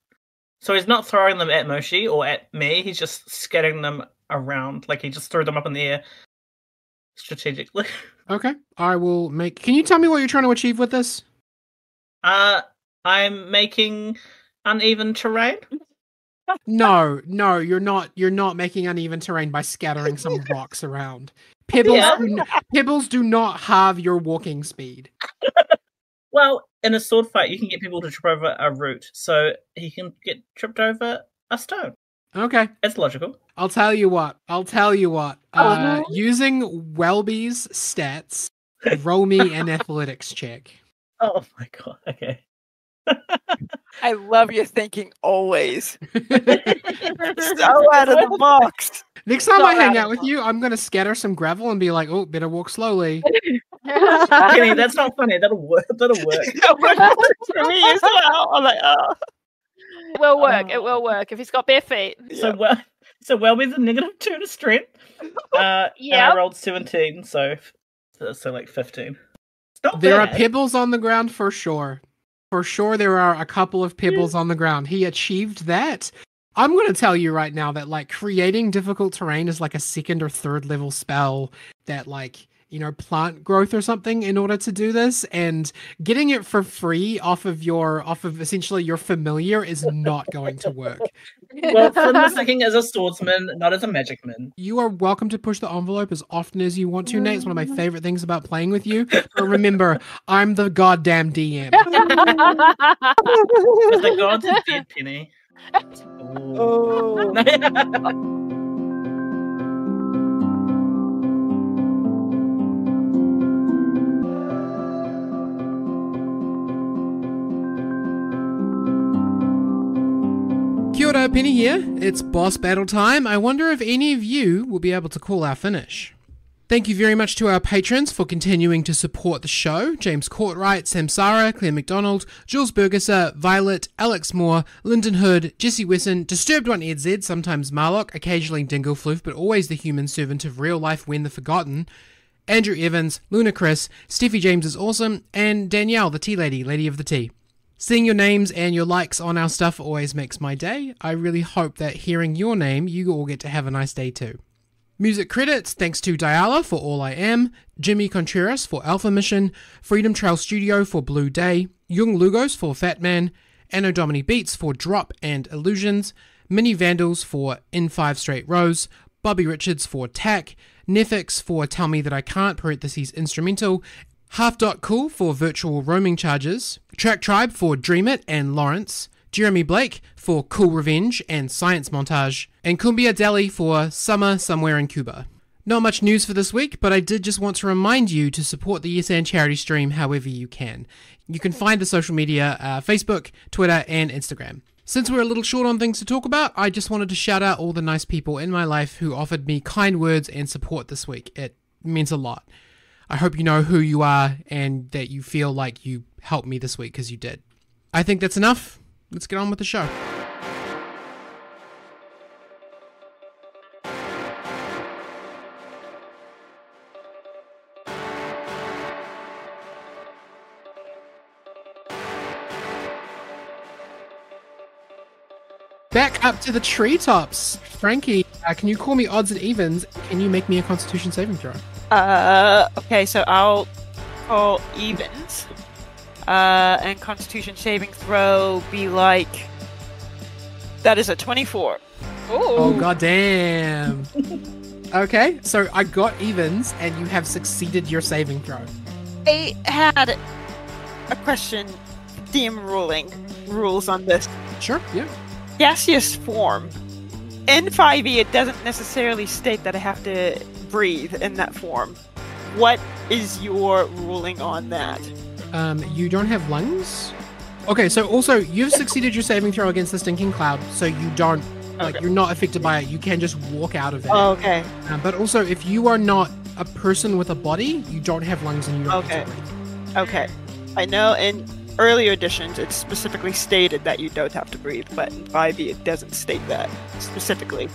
So he's not throwing them at Moshi or at me. He's just scattering them around. Like he just threw them up in the air strategically. Okay. I will make... Can you tell me what you're trying to achieve with this? I'm making uneven terrain. No, you're not. You're not making uneven terrain by scattering some rocks around. Pebbles do not halve your walking speed. Well, in a sword fight, you can get people to trip over a root, so he can get tripped over a stone. Okay. It's logical. I'll tell you what. Using Welby's stats, roll me an athletics check. Oh my god, okay. I love your thinking always. So out of the box. Next time I hang out with you, I'm going to scatter some gravel and be like, oh, better walk slowly. Kenny, that's not funny. That'll work. That works for me as well. I'm like, oh. It will work. It will work if he's got bare feet. So Welby's a -2 to strength. And I rolled 17, so like 15. It's not There bad. are pebbles on the ground for sure. For sure, there are a couple of pebbles on the ground. He achieved that. I'm going to tell you right now that, like, creating difficult terrain is like a 2nd or 3rd level spell that, like, you know, plant growth or something in order to do this, and getting it for free off of essentially your familiar is not going to work. Well, Flynn was thinking as a swordsman, not as a magicman. You are welcome to push the envelope as often as you want to, Nate. It's one of my favorite things about playing with you. But remember, I'm the goddamn DM. But the gods are dead, Penny. Oh. Kia ora, Penny here. It's boss battle time. I wonder if any of you will be able to call our finish. Thank you very much to our patrons for continuing to support the show. James Courtwright, Samsara, Claire McDonald, Jules Bergesser, Violet, Alex Moore, Lyndon Hood, Jesse Wesson, Disturbed One Ed Z, sometimes Marlock, occasionally Dinglefloof, but always the human servant of real life when the forgotten, Andrew Evans, Luna Chris, Steffi James is awesome, and Danielle, the tea lady, lady of the tea. Seeing your names and your likes on our stuff always makes my day. I really hope that hearing your name, you all get to have a nice day too. Music credits thanks to Diala for All I Am, Jimmy Contreras for Alpha Mission, Freedom Trail Studio for Blue Day, Jung Lugos for Fat Man, Anno Domini Beats for Drop and Illusions, Mini Vandals for In 5 Straight Rows, Bobby Richards for Tack, Nefix for Tell Me That I Can't, parentheses instrumental, Half.Cool for Virtual Roaming Charges, Track Tribe for Dream It and Lawrence, Jeremy Blake for Cool Revenge and Science Montage, and Cumbia Deli for Summer Somewhere in Cuba. Not much news for this week, but I did just want to remind you to support the Yes and charity stream however you can. You can find the social media, Facebook, Twitter, and Instagram. Since we're a little short on things to talk about, I just wanted to shout out all the nice people in my life who offered me kind words and support this week. It means a lot. I hope you know who you are and that you feel like you helped me this week, because you did. I think that's enough. Let's get on with the show. Back up to the treetops. Frankie, can you call me odds and evens? Can you make me a Constitution saving throw? Okay, so I'll call evens. And Constitution saving throw be like... That is a 24. Oh, goddamn. Okay, so I got evens, and you have succeeded your saving throw. I had a question. DM rules on this. Sure, yeah. Gaseous form. In 5e, it doesn't necessarily state that I have to breathe in that form. What is your ruling on that? You don't have lungs? Okay, so also, you've succeeded your saving throw against the stinking cloud, so you don't, you're not affected by it. You can just walk out of it. Oh, okay. But also, if you are not a person with a body, you don't have lungs and you don't have to breathe. Okay. I know in earlier editions, it's specifically stated that you don't have to breathe, but in 5e, it doesn't state that specifically.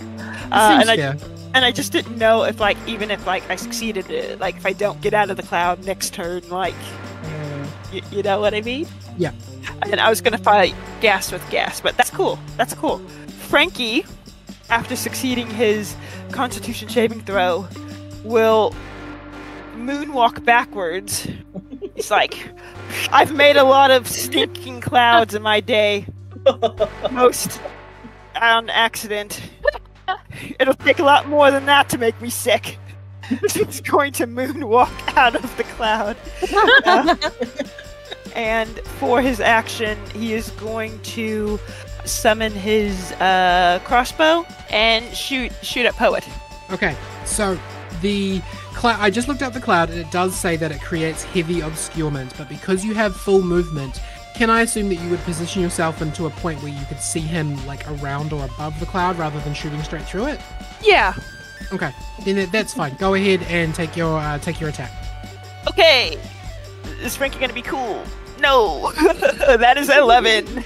And I just didn't know if, like, even if, like, I succeeded, like, if I don't get out of the cloud next turn, like, you know what I mean? Yeah. And I was going to fight gas with gas, but that's cool. That's cool. Frankie, after succeeding his Constitution saving throw, will moonwalk backwards. He's like, I've made a lot of stinking clouds in my day. Most on accident. It'll take a lot more than that to make me sick. He's going to moonwalk out of the cloud. And for his action, he is going to summon his crossbow and shoot at Poet. Okay, so the cloud. I just looked up the cloud, and it does say that it creates heavy obscurement. But because you have full movement, can I assume that you would position yourself into a point where you could see him like around or above the cloud rather than shooting straight through it? Yeah. Okay, then that's fine. Go ahead and take your attack. Okay. Is Frankie gonna be cool? No. That is 11.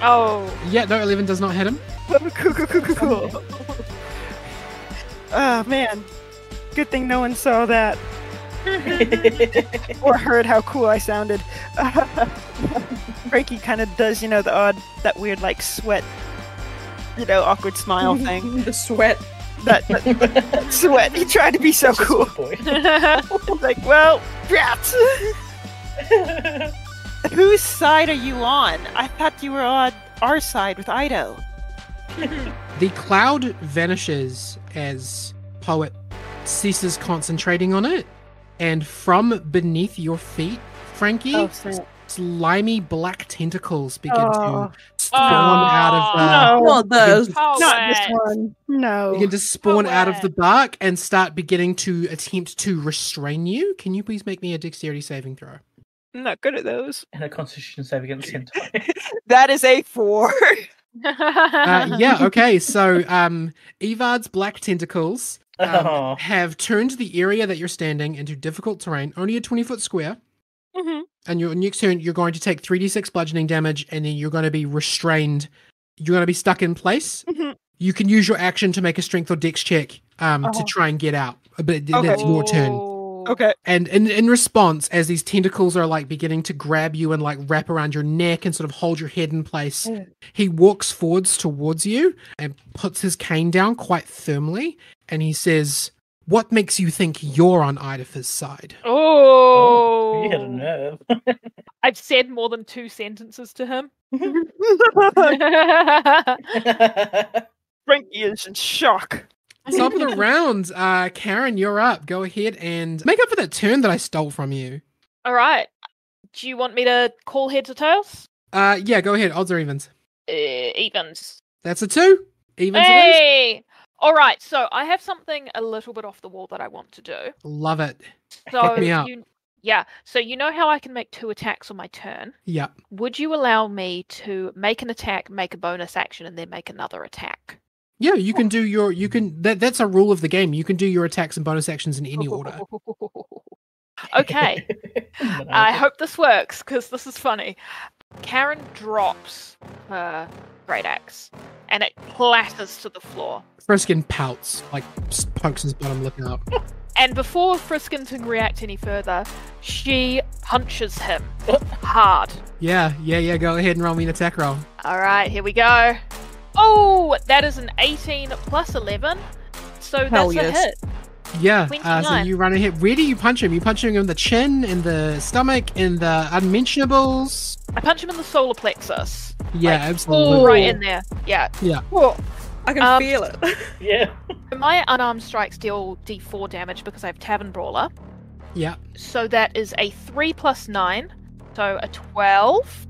Oh. Yeah, no, 11 does not hit him. Cool. Oh man. Good thing no one saw that. Or heard how cool I sounded. Frankie kind of does, that weird like sweat, awkward smile thing. The sweat. That sweat. He tried to be so cool. Like, well, rats. Whose side are you on? I thought you were on our side with Ido. The cloud vanishes as Poet ceases concentrating on it, and from beneath your feet, Frankie, slimy black tentacles begin to spawn out of not those. Not this one. No. begin to spawn out of the bark and start beginning to attempt to restrain you. Can you please make me a dexterity saving throw? I'm not good at those. And a constitution save against centaur. That is a 4. Yeah, okay. So Evard's black tentacles have turned the area that you're standing into difficult terrain, only a 20-foot square. Mm-hmm. And your next turn, you're going to take 3d6 bludgeoning damage, and then you're going to be restrained. You're going to be stuck in place. Mm-hmm. You can use your action to make a strength or dex check to try and get out. But that's your turn. Okay. And in response, as these tentacles are like beginning to grab you and like wrap around your neck and sort of hold your head in place, he walks forwards towards you and puts his cane down quite firmly, and he says, "What makes you think you're on Idafa's side?" Oh, you had a nerve. I've said more than 2 sentences to him. Frankie is in shock. Top of the round, Karen, you're up. Go ahead and make up for that turn that I stole from you. All right. Do you want me to call heads or tails? Yeah, go ahead. Odds or evens? Evens. That's a 2. Evens it is. Hey! All right, so I have something a little bit off the wall that I want to do. Love it. So Fuck me up. So you know how I can make 2 attacks on my turn? Yeah. Would you allow me to make an attack, make a bonus action, and then make another attack? Yeah, you can do your that's a rule of the game. You can do your attacks and bonus actions in any order. Okay. I hope this works, because this is funny. Karen drops her great axe, and it clatters to the floor. Friskin pouts, like pokes his bottom lip out. And before Friskin can react any further, she punches him hard. Yeah, go ahead and roll me an attack roll. Alright, here we go. Oh, that is an 18 plus 11. So that's a hit. Yeah, so 29. you run ahead. Where do you punch him? You punch him in the chin, in the stomach, in the unmentionables? I punch him in the solar plexus. Yeah, like, absolutely. Right in there. Yeah. Yeah. Whoa. I can feel it. Yeah. My unarmed strikes deal D4 damage because I have Tavern Brawler. Yeah. So that is a 3 plus 9. So a 12.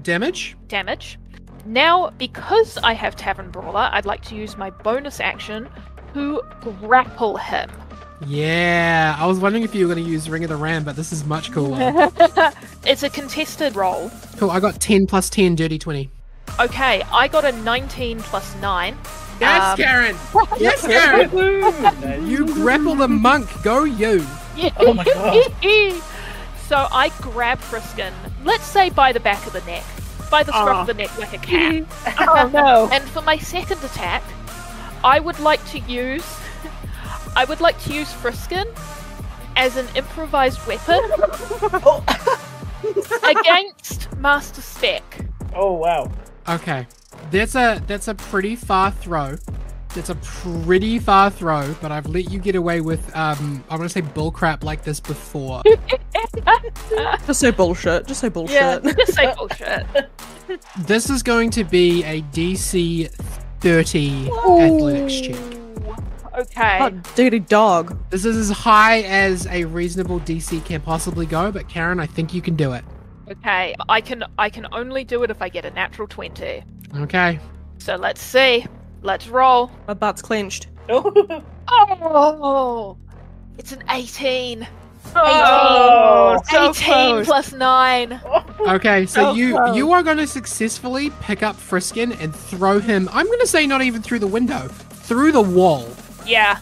Damage? Damage. Now, because I have Tavern Brawler, I'd like to use my bonus action to grapple him. Yeah, I was wondering if you were going to use Ring of the Ram, but this is much cooler. It's a contested roll. Cool, I got 10 plus 10, dirty 20. Okay, I got a 19 plus 9. Yes, Karen! Yes, Karen! You grapple the monk, go you! Oh my god. So I grab Friskin, let's say by the back of the neck. By the scruff of the neck, like a cat. Oh no! And for my second attack, I would like to use Friskin as an improvised weapon against Master Spec. Oh wow. Okay. That's a pretty far throw. It's a pretty far throw, but I've let you get away with I'm gonna say bullcrap like this before. Just say bullshit. Just say bullshit. Yeah, just say bullshit. This is going to be a DC 30 athletics check. Okay. Hot dirty dog. This is as high as a reasonable DC can possibly go, but Karen, I think you can do it. Okay, I can only do it if I get a natural 20. Okay. So let's see. Let's roll. My butt's clenched. Oh, it's an 18. Oh, 18 plus 9. Okay, so Oh, you close. you are going to successfully pick up Friskin and throw him. I'm going to say not even through the window, through the wall, Yeah.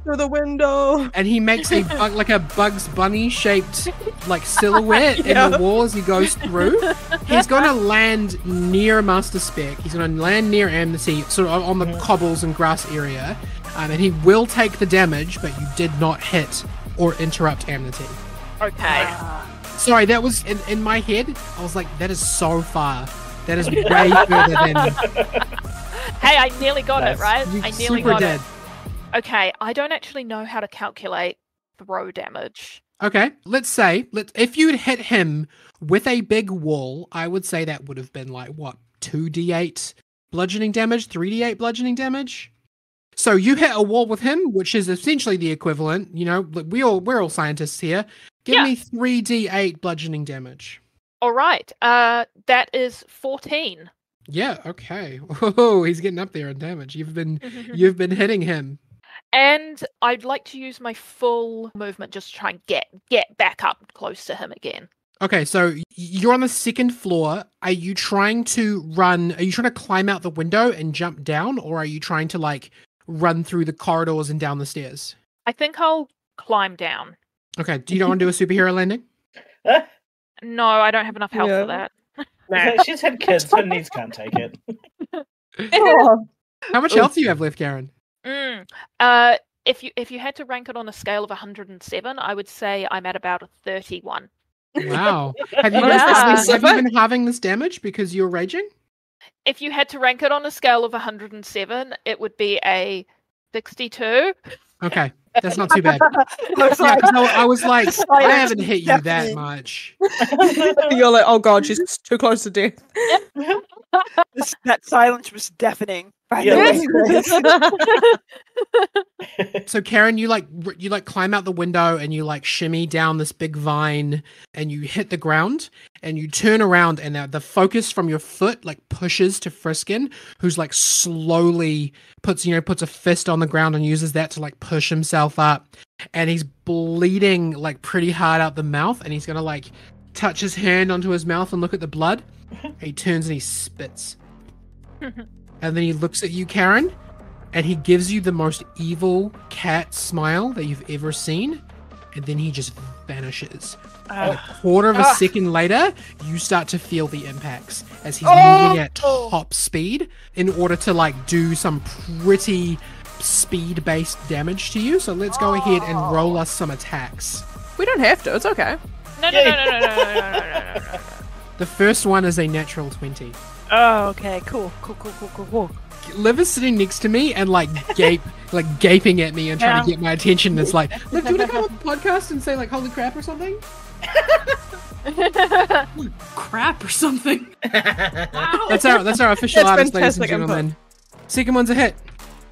Through the window. and he makes a like a Bugs Bunny shaped like silhouette in the wall as he goes through. He's going to land near Master Spec. He's going to land near Amnetie, sort of on the cobbles and grass area, and he will take the damage. But you did not hit or interrupt Amnetie. Okay. Sorry, that was in my head. I was like, that is so far. That is way further than Hey, I nearly got Nice. it, right? you I nearly super got dead. it. Okay, I don't actually know how to calculate throw damage. Okay, let's say if you'd hit him with a big wall, I would say that would have been like what 2d8 bludgeoning damage, 3d8 bludgeoning damage. So you hit a wall with him, which is essentially the equivalent. You know, we're all scientists here. Give Yeah. me 3d8 bludgeoning damage. All right. That is 14. Yeah. Okay. Oh, he's getting up there in damage. You've been hitting him. And I'd like to use my full movement just to try and get back up close to him again. Okay, so you're on the second floor. Are you trying to run? Are you trying to climb out the window and jump down, or are you trying to like run through the corridors and down the stairs? I think I'll climb down. Okay, do you not want to do a superhero landing? No, I don't have enough health Yeah. for that. Nah, she's had kids. Her knees can't take it. How much health do you have left, Karen? If you had to rank it on a scale of 107, I would say I'm at about a 31. Wow. Have you, Yeah. have you been having this damage because you're raging? If you had to rank it on a scale of 107, it would be a 62. Okay, that's not too bad. I was Yeah, like, 'cause I was like, I Silence haven't is hit you that deafening. much. You're like, oh god, she's too close to death. that silence was deafening. By Yeah. the way, Chris. So Karen, you climb out the window and you like shimmy down this big vine and you hit the ground and you turn around and the focus from your foot like pushes to Friskin, who's like slowly puts a fist on the ground and uses that to like push himself up, and he's bleeding like pretty hard out the mouth, and he's gonna like touch his hand onto his mouth and look at the blood. He turns and he spits. And then he looks at you, Karen, and he gives you the most evil cat smile that you've ever seen, and then he just vanishes. And a quarter of a second later, you start to feel the impacts as he's moving at top speed in order to like do some pretty speed-based damage to you. So let's go ahead and roll us some attacks. We don't have to, it's okay. No. The first one is a natural 20. Oh, okay, cool. Liv is sitting next to me and like gaping at me and trying to get my attention. It's like, Liv, do you want to come on the podcast and say like "holy crap" or something? Crap or something. That's our official That's artist, ladies and fantastic input. gentlemen. Second one's a hit.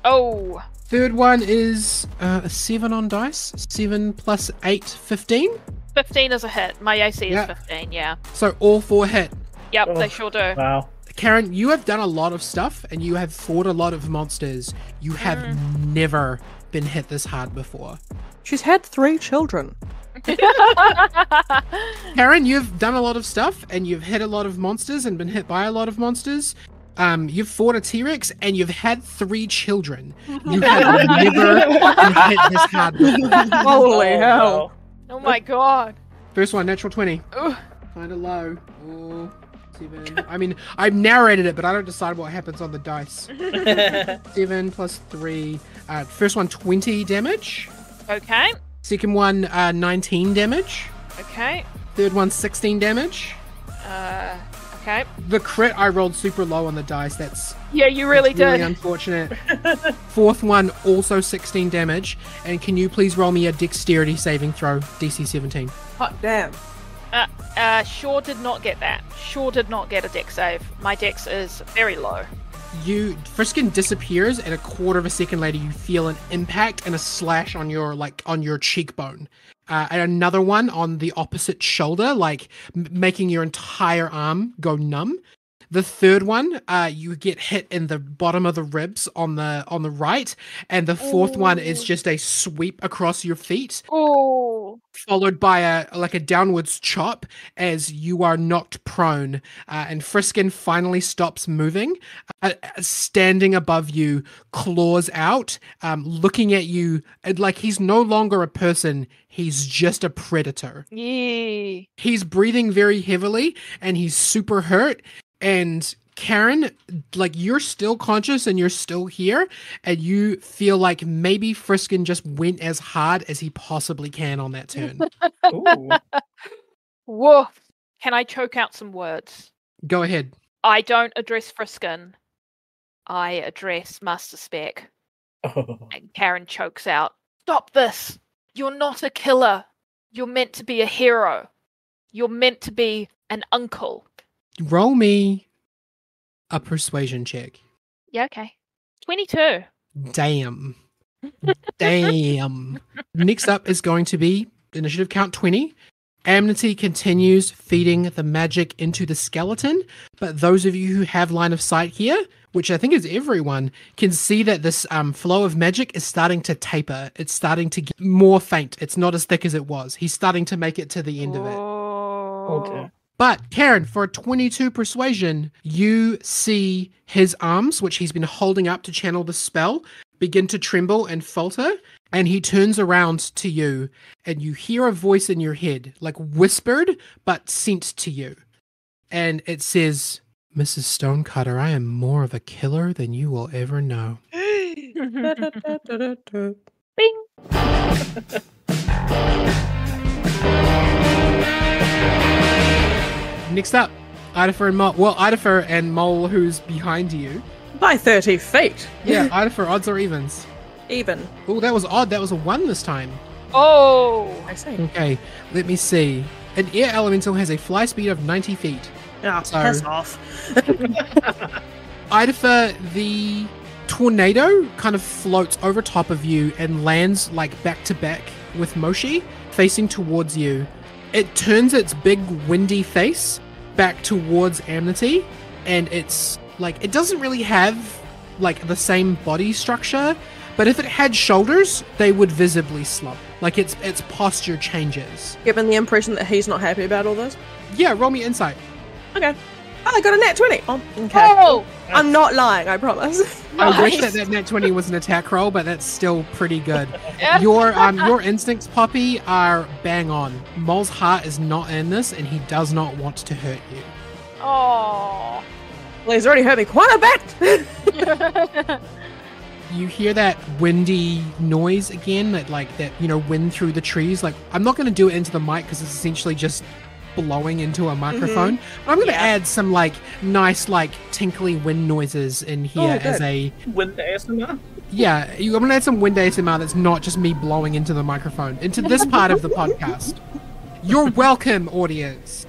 Oh, Third one is a 7 on dice. 7 plus 8, 15. 15 is a hit. My AC is Yeah. 15, yeah. So all 4 hit. Yep, Oh. they sure do. Wow. Karen, you have done a lot of stuff and you have fought a lot of monsters. You have never been hit this hard before. She's had 3 children. Karen, you've done a lot of stuff and you've hit a lot of monsters and been hit by a lot of monsters. You've fought a T-Rex and you've had 3 children. You have never been hit this hard before. Holy hell. Oh my god. First one, natural 20. Ugh. Kind of low. Oh, 7. I mean, I've narrated it, but I don't decide what happens on the dice. 7 plus 3. First one, 20 damage. Okay, Second one, 19 damage. okay. Third one, 16 damage. Okay. The crit I rolled super low on the dice. That's Yeah, you really really did. unfortunate. Fourth one, also 16 damage. And can you please roll me a dexterity saving throw, DC 17? Hot damn. Sure did not get that. Sure did not get a dex save. My dex is very low. Friskin disappears, and a quarter of a second later, you feel an impact and a slash on your cheekbone, and another one on the opposite shoulder, making your entire arm go numb. The third one, you get hit in the bottom of the ribs on the right, and the fourth one is just a sweep across your feet, followed by a downwards chop as you are knocked prone. And Friskin finally stops moving, standing above you, claws out, looking at you like he's no longer a person. He's just a predator. Yeah. He's breathing very heavily, and he's super hurt. And Karen, you're still conscious and you're still here, and you feel like maybe Friskin just went as hard as he possibly can on that turn. Ooh. Woof. Can I choke out some words? Go ahead. I don't address Friskin. I address Master Spec. Oh. And Karen chokes out, "Stop this! You're not a killer. You're meant to be a hero. You're meant to be an uncle." Roll me a persuasion check. Yeah, okay. 22. Damn. Damn. Next up is going to be initiative count 20. Amnetie continues feeding the magic into the skeleton, but those of you who have line of sight here, which I think is everyone, can see that this flow of magic is starting to taper. It's starting to get more faint. It's not as thick as it was. He's starting to make it to the end of it. Oh dear. But, Karen, for a 22 persuasion, you see his arms, which he's been holding up to channel the spell, begin to tremble and falter, and he turns around to you, and you hear a voice in your head, whispered, but sent to you. And it says, "Mrs. Stonecutter, I am more of a killer than you will ever know." Bing! Next up, Idafer and Mole. Well, Idafer and Mole, who's behind you. By 30 feet. Yeah, Idafer, odds or evens? Even. Oh, that was odd. That was a 1 this time. Oh! I see. Okay, let me see. An air elemental has a fly speed of 90 feet. Ah, So- piss off. Idafer, the tornado kind of floats over top of you and lands back to back with Moshi, facing towards you. It turns its big windy face back towards Amnetie, and it's it doesn't really have the same body structure, but if it had shoulders, they would visibly slump. Its posture changes. Given the impression that he's not happy about all this. Yeah, roll me insight. Okay. Oh, I got a nat 20. Oh, okay. Oh! I'm not lying, I promise. I wish Nice. that nat 20 was an attack roll, but that's still pretty good. Yeah. Your instincts, Poppy, are bang on. Mole's heart is not in this, and he does not want to hurt you. Oh. Well, he's already hurt me quite a bit. You hear that windy noise again, that wind through the trees. I'm not going to do it into the mic because it's essentially just blowing into a microphone. But I'm going to add some nice tinkly wind noises in here as a Wind ASMR? yeah. I'm going to add some wind ASMR that's not just me blowing into the microphone, into this part of the podcast. You're welcome, audience.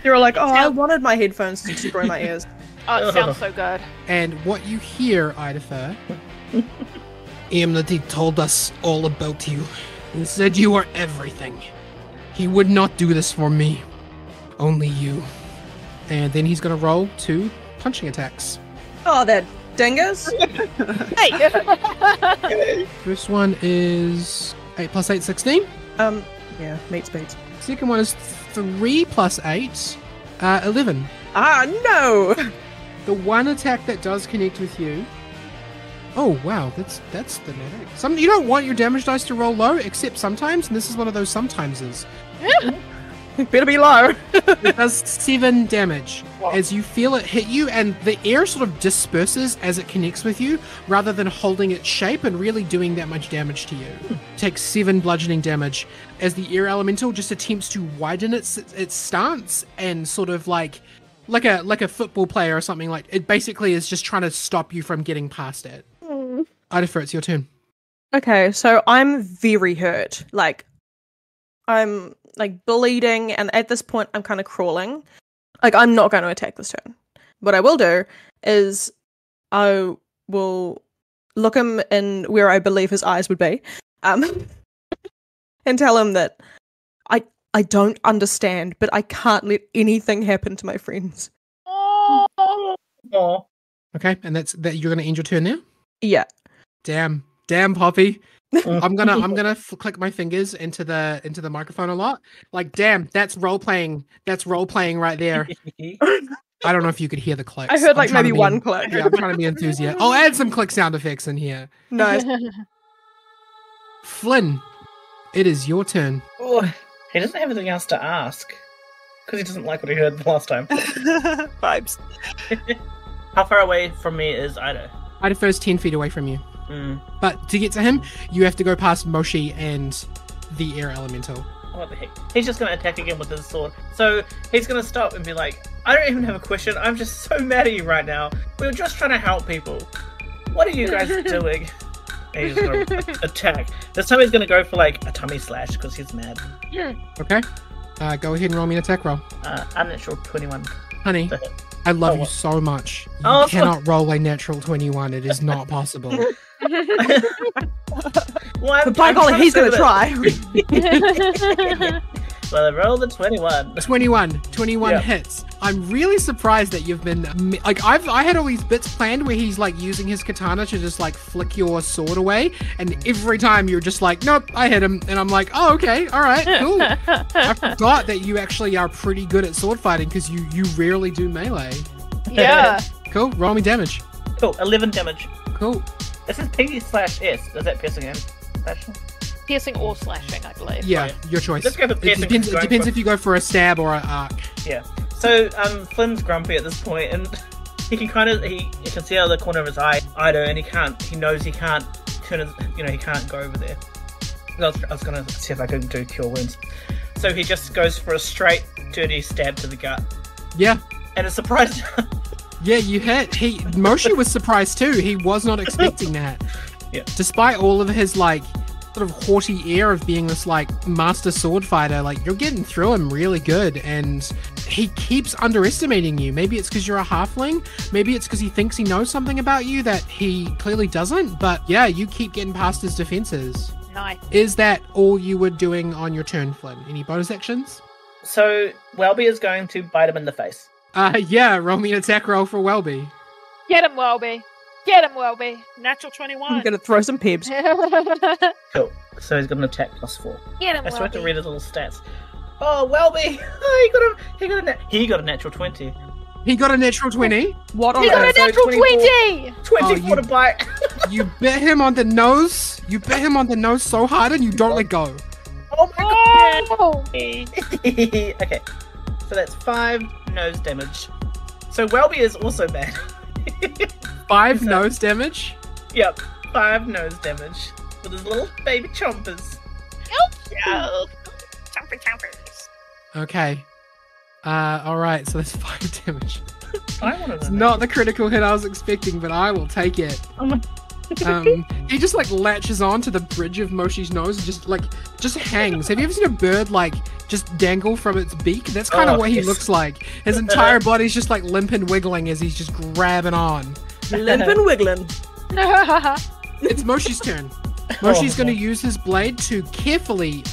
You're like, oh, I wanted my headphones to destroy my ears. Oh, it sounds so good. And what you hear, Idafer, Amnetie told us all about you and said you are everything. He would not do this for me. Only you. And then he's going to roll 2 punching attacks. Oh, they're dingers. Hey! First one is 8 plus 8, 16. Yeah, meets beats. Second one is 3 plus 8, 11. Ah, no! The one attack that does connect with you. Oh wow, that's the net. You don't want your damage dice to roll low, except sometimes, and this is one of those sometimeses. Better be low. It does 7 damage as you feel it hit you, and the air sort of disperses as it connects with you, rather than holding its shape and really doing that much damage to you. Takes 7 bludgeoning damage as the air elemental just attempts to widen its stance and sort of like a football player or something. It basically is just trying to stop you from getting past it. Idafer, it's your turn. Okay, so I'm very hurt. I'm bleeding, and at this point I'm kind of crawling. I'm not going to attack this turn. what I will do is I will look him in where I believe his eyes would be, and tell him that I don't understand, but I can't let anything happen to my friends. Oh. Okay, and that's that. You're gonna end your turn there. Yeah. Damn, Poppy. I'm gonna click my fingers into the microphone a lot. Like, damn, that's role playing. That's role playing right there. I don't know if you could hear the clicks. I heard I'm like trying maybe to be one click. Yeah, I'm trying to be enthusiastic. I'll add some click sound effects in here. Nice. Flynn, it is your turn. Oh, he doesn't have anything else to ask because he doesn't like what he heard the last time. Vibes. How far away from me is Ido? I'd first 10 feet away from you. But to get to him, you have to go past Moshi and the air elemental. What the heck? He's just going to attack again with his sword. So he's going to stop and be like, I don't even have a question. I'm just so mad at you right now. We were just trying to help people. What are you guys doing? And he's just going to attack. This time he's going to go for like a tummy slash because he's mad. Okay. Go ahead and roll me an attack roll. Unnatural 21. Honey, I love you so much. You cannot roll a natural 21. It is not possible. But by golly, he's going to try. Well, I rolled a 21. 21 hits. I'm really surprised that you've been like I had all these bits planned where he's like using his katana to just like flick your sword away, and every time you're just like, nope, I hit him, and I'm like, oh, okay, all right, cool. I forgot that you actually are pretty good at sword fighting because you rarely do melee. Yeah. Cool. Roll me damage. Cool. 11 damage. Cool. This is P/S. Is that piercing and slashing? Piercing or slashing, I believe. Yeah, your choice. Let's go for piercing. It depends if you go for a stab or an arc. Yeah. So Flynn's grumpy at this point, and he can you can see out of the corner of his eye, Ido, and he knows he can't turn his, he can't go over there. I was gonna see if I could do cure wounds. So he just goes for a straight, dirty stab to the gut. Yeah. And it's surprised. Yeah, you hit. Moshi was surprised too. He was not expecting that. Yeah. Despite all of his like sort of haughty air of being this like master sword fighter, like you're getting through him really good, and he keeps underestimating you. Maybe it's because you're a halfling. Maybe it's because he thinks he knows something about you that he clearly doesn't. But yeah, you keep getting past his defenses. Nice. Is that all you were doing on your turn, Flynn? Any bonus actions? So Welby is going to bite him in the face. Yeah, roll me an attack roll for Welby. Get him, Welby. Get him, Welby. Natural 21. I'm going to throw some pebs. Cool. So he's got an attack +4. Get him, I still have to Welby. read his little stats. Oh, Welby! Oh, he got a natural 20. He got a natural 20. What on He got a earth? natural 20! 24 to bite. You bit him on the nose. You bit him on the nose so hard and you don't let go. Oh my god! Oh! Okay. So that's 5 nose damage. So Welby is also bad. 5 nose damage? Yep, 5 nose damage. With his little baby chompers. Yo. Chompers. Okay. Alright, so that's 5 damage. I wanted It's to not the critical hit I was expecting, but I will take it. Oh my... He just like latches on to the bridge of Moshi's nose and just hangs. Have you ever seen a bird like just dangle from its beak? That's kind of what he looks like. His entire body's just like limp and wiggling as he's just grabbing on. Limp and wiggling. It's Moshi's turn. Moshi's going to use his blade to carefully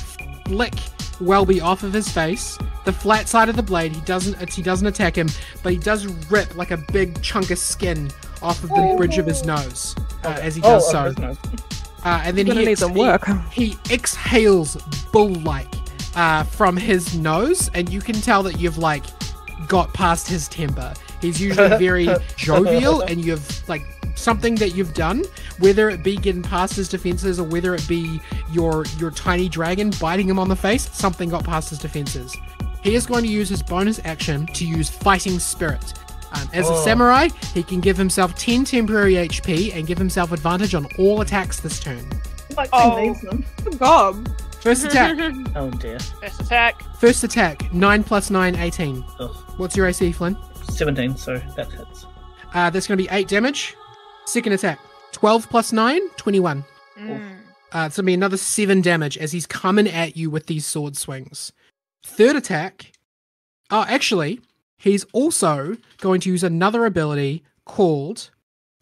flick Welby off of his face. The flat side of the blade, he doesn't attack him, but he does rip like a big chunk of skin off of the bridge of his nose as he does so. And then Gonna need some work. he exhales bull-like from his nose, and you can tell that you've like got past his temper. He's usually very jovial, and you've like something that you've done, whether it be getting past his defenses or whether it be your tiny dragon biting him on the face, something got past his defenses. He is going to use his bonus action to use Fighting Spirit. As a samurai, he can give himself 10 temporary HP and give himself advantage on all attacks this turn. Like Oh. needs them. God. First attack. Oh dear. First attack. First attack. 9 plus 9, 18. Ugh. What's your AC, Flynn? 17, so that hits. That's going to be 8 damage. Second attack. 12 plus 9, 21. Mm. It's going to be another 7 damage as he's coming at you with these sword swings. Third attack. Oh, actually, He's also going to use another ability called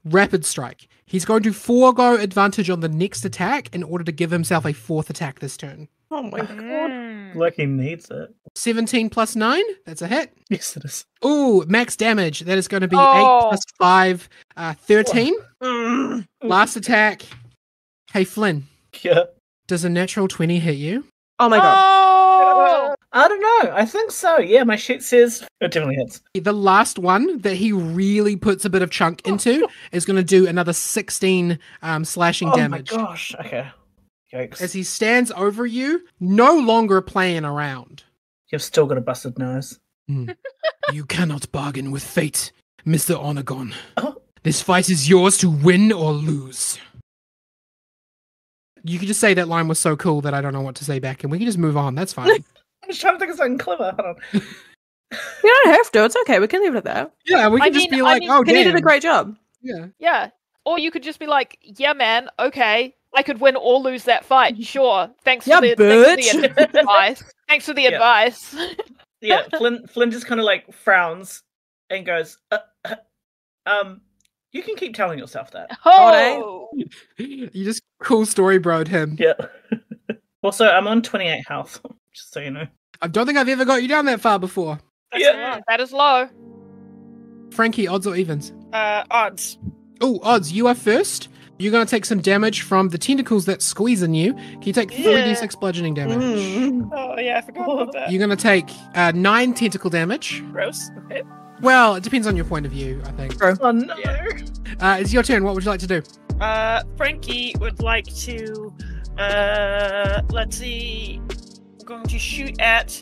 Rapid Strike. He's going to forego advantage on the next attack in order to give himself a 4th attack this turn. Oh my god. Like he needs it. 17 plus 9, that's a hit. Yes, it is. Ooh, max damage. That is going to be 8 Oh. plus 5, 13. Mm. Last attack. Hey, Flynn, Yeah. does a natural 20 hit you? Oh my god. Oh! I don't know. I think so. Yeah, my sheet says it definitely hits. The last one that he really puts a bit of chunk into is going to do another 16 slashing damage. Oh my gosh. Okay. Yikes. As he stands over you, no longer playing around. You've still got a busted nose. You cannot bargain with fate, Mr. Onagon. Oh. This fight is yours to win or lose. You could just say that line was so cool that I don't know what to say back, and we can just move on. That's fine. I'm just trying to think of something clever. Hold on. You don't have to. It's okay. We can leave it at that. Yeah, we can I just mean- be like, oh, Penny damn. did a great job. Yeah. Yeah. Or you could just be like, yeah, man, okay. I could win or lose that fight. Sure. Thanks Yeah, for the bitch. advice. Thanks for the Yeah. advice. Yeah, Flynn just kind of like frowns and goes, you can keep telling yourself that. Oh. You just cool story broed him. Yeah. Also, I'm on 28 health, just so you know. I don't think I've ever got you down that far before. Yeah. That is low. Frankie, odds or evens? Odds. Oh, odds. You are first. You're going to take some damage from the tentacles that squeeze in you. Can you take 3d6 bludgeoning damage? Mm. Oh, yeah, I forgot about that. You're going to take 9 tentacle damage. Gross. Okay. Well, it depends on your point of view, I think. Oh no. Yeah. It's your turn. What would you like to do? Frankie would like to, let's see, we're going to shoot at,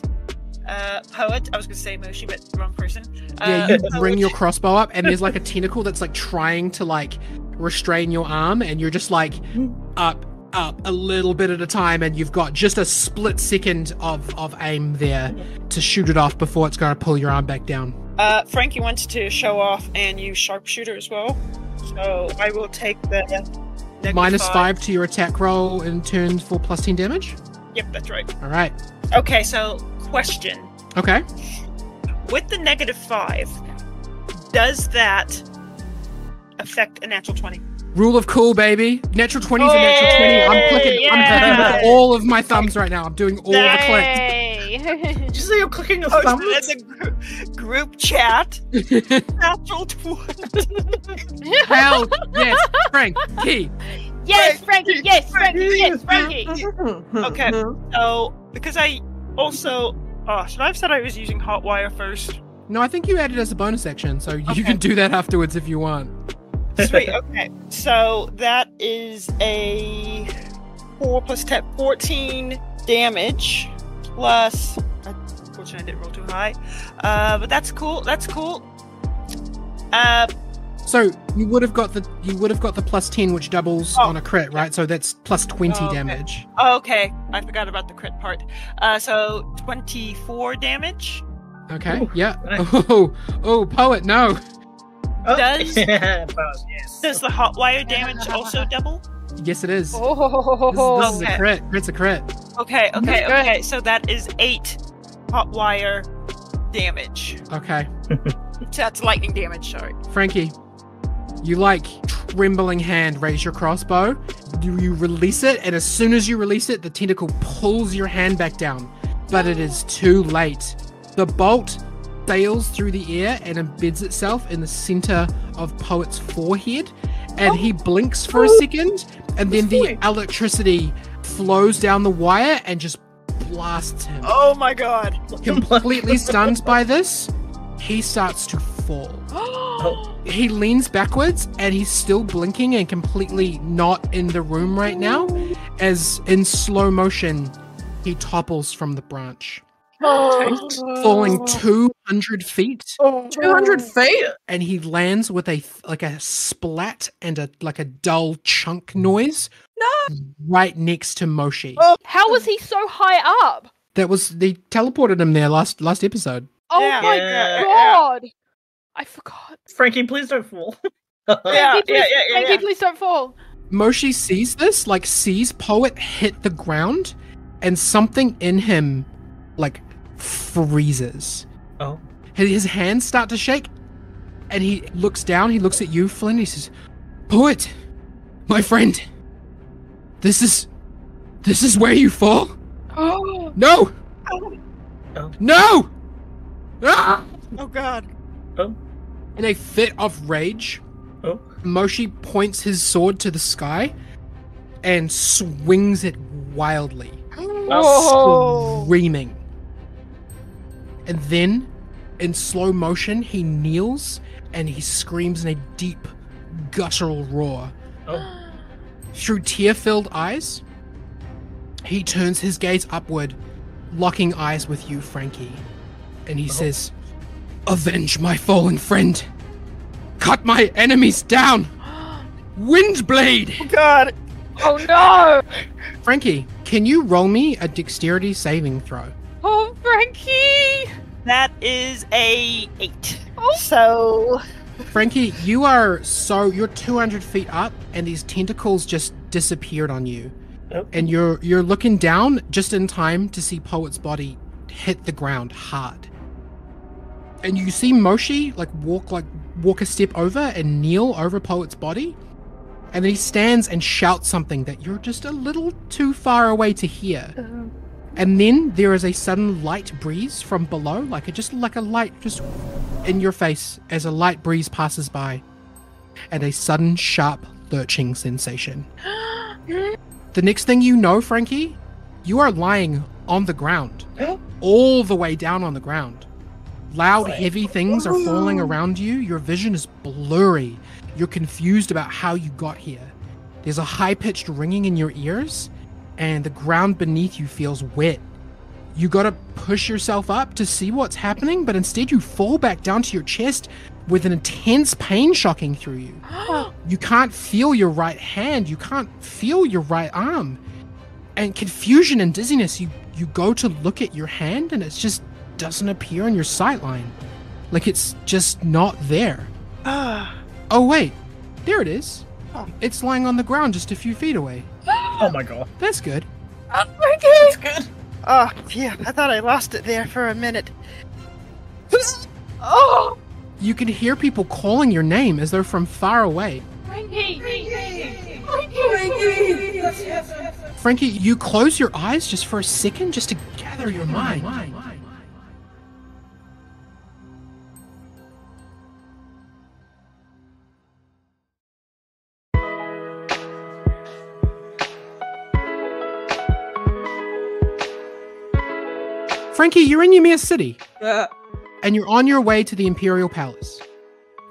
Poet. I was going to say Moshi, but wrong person. Yeah, you Poet. bring your crossbow up, and there's like a tentacle that's like trying to like restrain your arm, and you're just like up a little bit at a time, and you've got just a split second of aim there to shoot it off before it's going to pull your arm back down. Frankie wants to show off and use sharpshooter as well. So I will take the negative Minus 5 to your attack roll in turn for plus 10 damage. Yep, that's right. All right. Okay, so question. Okay. With the negative 5, does that affect a natural 20? Rule of cool, baby. Natural 20 is a natural 20. I'm clicking yeah. with all of my thumbs right now. I'm doing all the clicks. Yay. Did you say you're clicking your Posted thumbs? in the group chat. Natural 20. Hell yes, Frank. Key. Yes, Frankie. Yes, Frankie. Yes, Frankie. Okay, so because I also, should I have said I was using hot wire first? No, I think you added as a bonus action, so you can do that afterwards if you want. Sweet. Okay, so that is a 4 plus 10, 14 damage plus. Unfortunately, I didn't roll too high. But that's cool. That's cool. So you would have got the plus 10, which doubles on a crit, right? So that's plus 20 Okay. damage. Okay, I forgot about the crit part. So 24 damage. Okay. Ooh, Yeah. nice. Oh, poet, no. Oh, Does- yeah, Buzz, yes. Does the hot wire damage also double? Yes, it is. This Oh. is a crit. Crit's a crit. Okay, okay, Good. okay. So that is 8 hot wire damage. Okay. So that's lightning damage. Sorry. Frankie, you like trembling hand raise your crossbow. You release it, and as soon as you release it, the tentacle pulls your hand back down. But it is too late. The bolt sails through the air and embeds itself in the center of Poet's forehead, and he blinks for a second, and then the electricity flows down the wire and just blasts him. Oh my god. Completely stunned by this, he starts to fall. He leans backwards, and he's still blinking and completely not in the room right now, as in slow motion, he topples from the branch, falling 200 feet, 200 feet? and he lands with a splat and a dull chunk noise right next to Moshi. How was he so high up? They teleported him there last episode. Oh Yeah. my Yeah. god! I forgot. Frankie, please don't fall. Yeah, Frankie, please don't fall. Moshi sees this, sees Poet hit the ground, and something in him, freezes. Oh. his hands start to shake, and he looks down, he looks at you, Flynn, he says, "Poet, my friend, this is where you fall? Oh. No! Oh. No! Ah! Oh God. Oh. In a fit of rage, Oh. Moshi points his sword to the sky and swings it wildly, screaming. And then, in slow motion, he kneels and he screams in a deep, guttural roar. Oh. Through tear-filled eyes, he turns his gaze upward, locking eyes with you, Frankie. And he says, "Avenge my fallen friend! Cut my enemies down! Windblade!" Oh God. Oh no! Frankie, can you roll me a dexterity saving throw? Oh, Frankie! That is a 8. Oh. So Frankie, you're 200 feet up, and these tentacles just disappeared on you. Oh. And you're looking down just in time to see Poet's body hit the ground hard. And you see Moshi walk a step over and kneel over Poet's body. And then he stands and shouts something that you're just a little too far away to hear. And then there is a sudden light breeze from below, like a light just in your face as a light breeze passes by. And a sudden sharp lurching sensation. The next thing you know, Frankie, you are lying on the ground. All the way down on the ground. Loud, heavy things are falling around you. Your vision is blurry. You're confused about how you got here. There's a high-pitched ringing in your ears, and the ground beneath you feels wet. You gotta push yourself up to see what's happening, but instead you fall back down to your chest with an intense pain shocking through you. You can't feel your right hand. You can't feel your right arm. And confusion and dizziness, you go to look at your hand, and it just doesn't appear in your sightline. Like it's just not there. Oh wait, there it is. It's lying on the ground just a few feet away. Oh my God. That's good. Frankie! That's good. Oh, yeah, I thought I lost it there for a minute. Oh! You can hear people calling your name as they're from far away. Frankie! Frankie, you close your eyes just for a second just to gather your mind. Frankie, you're in Yamirsa City, and you're on your way to the Imperial Palace.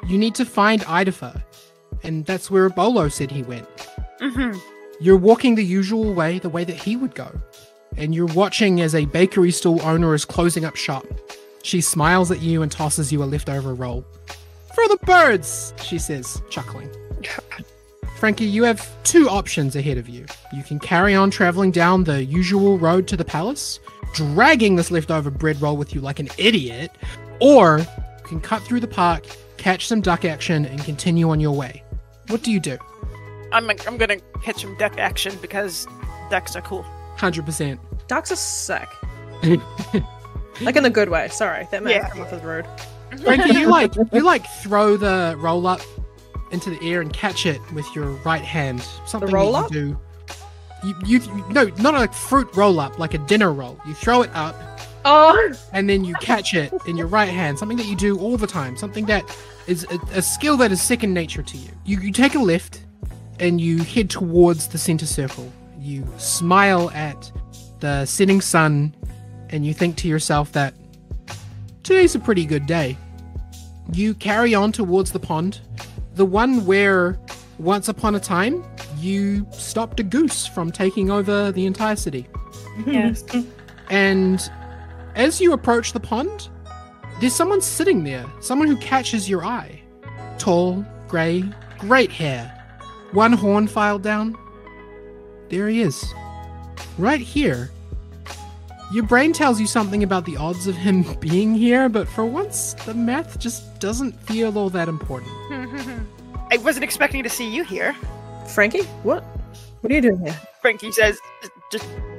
You need to find Idafer, and that's where Bolo said he went. Mm-hmm. You're walking the usual way, the way that he would go, and you're watching as a bakery stall owner is closing up shop. She smiles at you and tosses you a leftover roll. "For the birds," she says, chuckling. Frankie, you have two options ahead of you. You can carry on traveling down the usual road to the palace, dragging this leftover bread roll with you like an idiot, or you can cut through the park, catch some duck action, and continue on your way. What do you do? I'm gonna catch some duck action because ducks are cool. 100%. Ducks are sick. Like in a good way. Sorry, that may have come off as rude. Frankie, you throw the roll up into the air and catch it with your right hand. Something The roll that up? you do. No, not a fruit roll up, like a dinner roll. You throw it up, and then you catch it in your right hand. Something that you do all the time. Something that is a skill that is second nature to you. You take a left, and you head towards the center circle. You smile at the setting sun, and you think to yourself that today's a pretty good day. You carry on towards the pond, the one where once upon a time you stopped a goose from taking over the entire city. Yes. And as you approach the pond, there's someone sitting there, someone who catches your eye. Tall, grey, great hair, one horn filed down. There he is, right here. Your brain tells you something about the odds of him being here, but for once, the math just doesn't feel all that important. I wasn't expecting to see you here. Frankie, what? What are you doing here? Frankie says,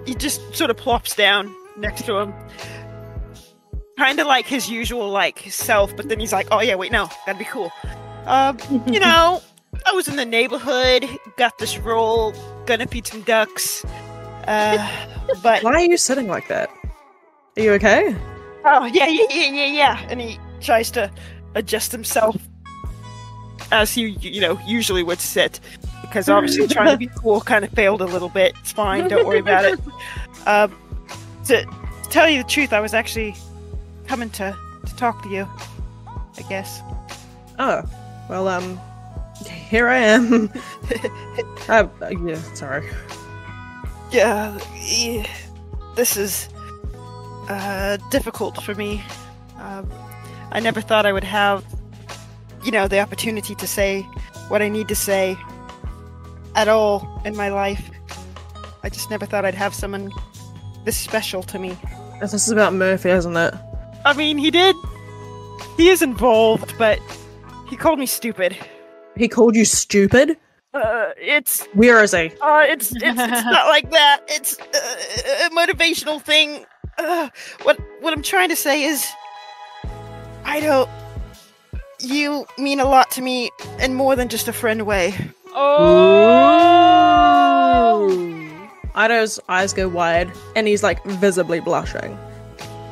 he just sort of plops down next to him. kind of like his usual like self, but then he's like, oh yeah, wait, no, gotta be cool. You know, I was in the neighborhood, got this role, gonna feed some ducks. But Why are you sitting like that? Are you okay? oh yeah, and he tries to adjust himself as he usually would sit, because obviously trying to be cool kind of failed a little bit. It's fine, don't worry about it. To tell you the truth, I was actually coming to talk to you, I guess. Oh, well, here I am. Yeah, sorry. Yeah, this is difficult for me. I never thought I would have, the opportunity to say what I need to say at all in my life. I just never thought I'd have someone this special to me. This is about Murphy, isn't it? I mean, he is involved, but he called me stupid. He called you stupid? It's Where is he? it's not like that. It's a motivational thing. What I'm trying to say is, you mean a lot to me in more than just a friend way. Ido's eyes go wide, and he's like visibly blushing.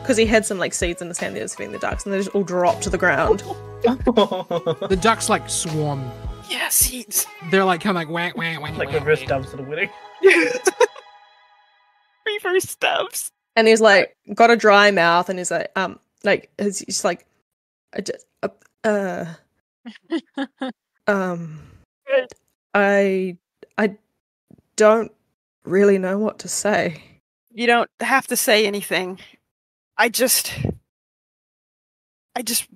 Because he had some like seeds in his hand that he was feeding the ducks, and they just all drop to the ground. The ducks like swarm. Yeah, seeds. They're like kind of like whack whack whack. Like reverse dubs at a wedding. Reverse stubs. And he's like got a dry mouth, and he's like, he's like, I don't really know what to say. You don't have to say anything. I just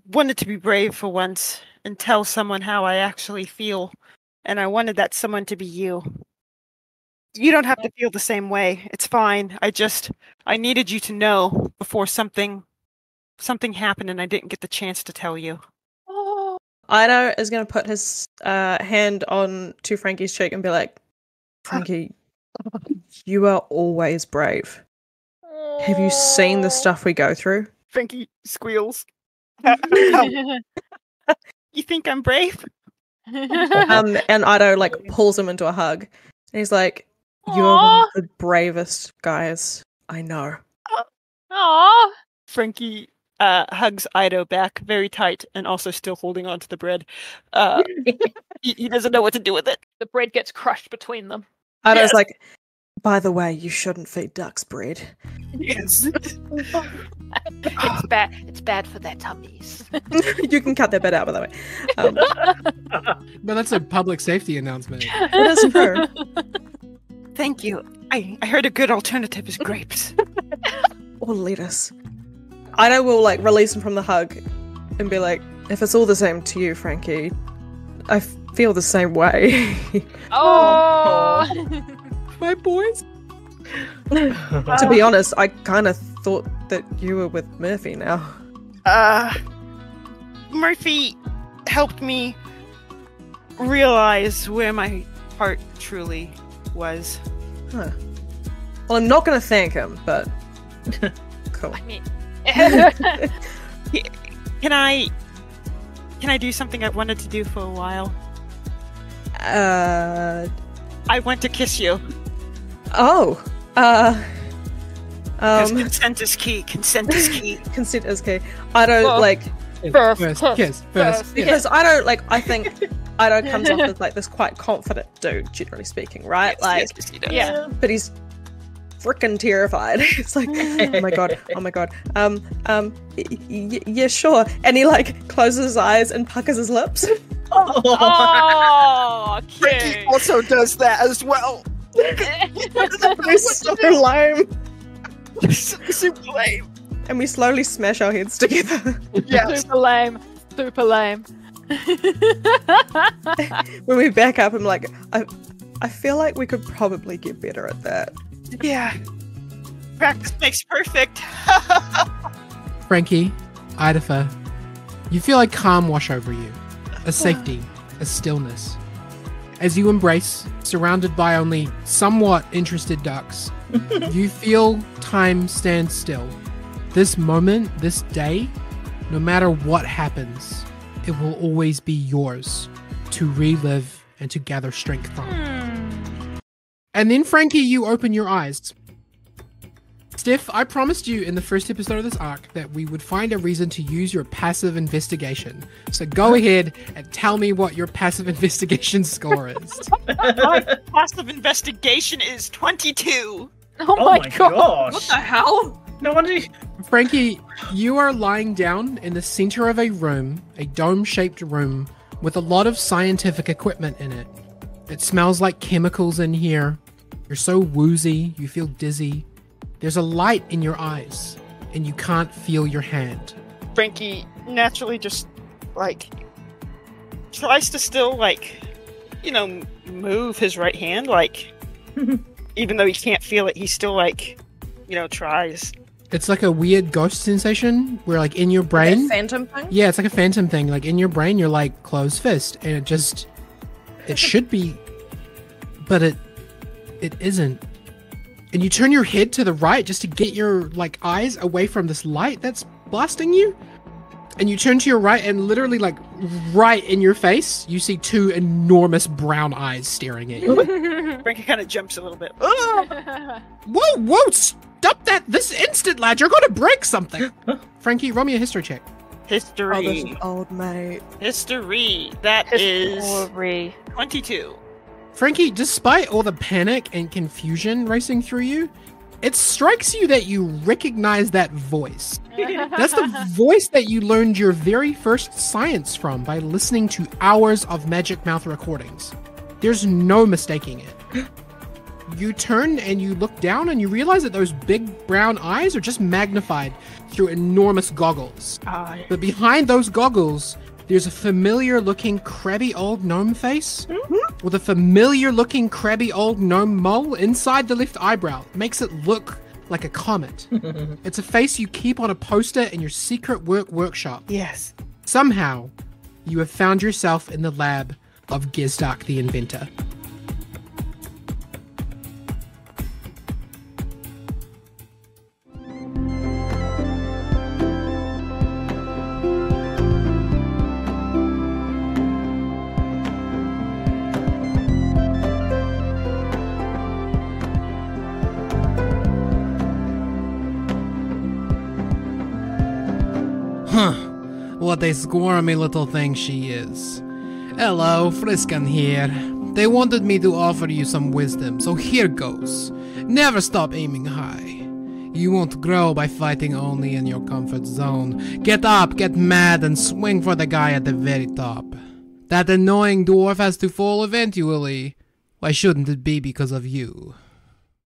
wanted to be brave for once and tell someone how I actually feel. And I wanted that someone to be you. You don't have to feel the same way. It's fine. I needed you to know before something happened and I didn't get the chance to tell you. Ido is going to put his hand on to Frankie's cheek and be like, Frankie, you are always brave. Have you seen the stuff we go through? Frankie squeals. You think I'm brave? And Ido like pulls him into a hug. And he's like, you're one of the bravest guys I know. Aww. Frankie hugs Ido back very tight and also still holding on to the bread. He doesn't know what to do with it. The bread gets crushed between them. Ido's like, by the way, you shouldn't feed ducks bread. Yes. It's bad. It's bad for their tummies. You can cut that bit out, by the way. But that's a public safety announcement. It is true. Thank you. I heard a good alternative is grapes. Or lettuce. Ido will like release him from the hug and be like, if it's all the same to you, Frankie, I feel the same way. Oh. My boys. To be honest, I kind of thought that you were with Murphy now. Murphy helped me realize where my heart truly was. Huh. Well, I'm not going to thank him, but cool. I mean, Can I do something I've wanted to do for a while? I want to kiss you. Oh. Because consent is key. Consent is key. Consent is key. I don't like First kiss. because I don't like. I think Ido comes off as like this quite confident dude, generally speaking, right? Yes, he does. yeah. But he's freaking terrified. It's like, oh my god. Yeah, sure. And he like closes his eyes and puckers his lips. Oh, Ricky cute. also does that as well. It's so lame. Super lame. And we slowly smash our heads together. Yes. Super lame. Super lame. When we back up, I'm like, I feel like we could probably get better at that. Yeah. Practice makes perfect. Frankie, Idafa, you feel like calm wash over you. A safety, a stillness. As you embrace, surrounded by only somewhat interested ducks, you feel time stand still, this moment, this day, no matter what happens, it will always be yours to relive and to gather strength from. And then, Frankie, you open your eyes. Steph, I promised you in the first episode of this arc that we would find a reason to use your passive investigation. So go ahead and tell me what your passive investigation score is. My passive investigation is 22. Oh my god. What the hell? No wonder. Frankie, you are lying down in the center of a room, a dome-shaped room, with a lot of scientific equipment in it. It smells like chemicals in here. You're so woozy, you feel dizzy. There's a light in your eyes, and you can't feel your hand. Frankie naturally just, like, tries to still, like, you know, move his right hand, like, even though he can't feel it, he still, like, you know, tries. It's like a weird ghost sensation where, like, in your brain... Like a phantom thing? Yeah, it's like a phantom thing. Like, in your brain, you're like, closed fist, and it just... It should be... But it isn't. And you turn your head to the right just to get your, like, eyes away from this light that's blasting you. And you turn to your right, and literally, like, right in your face, you see two enormous brown eyes staring at you. Frankie kind of jumps a little bit. Whoa, stop that this instant, lad. You're going to break something. Frankie, roll me a history check. History. Oh, there's an old mate. History. That is 22. Frankie, despite all the panic and confusion racing through you, it strikes you that you recognize that voice. That's the voice that you learned your very first science from by listening to hours of Magic Mouth recordings. There's no mistaking it. You turn and you look down and you realize that those big brown eyes are just magnified through enormous goggles. But behind those goggles, there's a familiar-looking crabby old gnome face with a familiar-looking crabby old gnome mole inside the left eyebrow. Makes it look like a comet. It's a face you keep on a poster in your secret workshop. Yes. Somehow, you have found yourself in the lab of Gizdark the Inventor. What a squirmy little thing she is. Hello, Friskan here. They wanted me to offer you some wisdom, so here goes. Never stop aiming high. You won't grow by fighting only in your comfort zone. Get up, get mad, and swing for the guy at the very top. That annoying dwarf has to fall eventually. Why shouldn't it be because of you?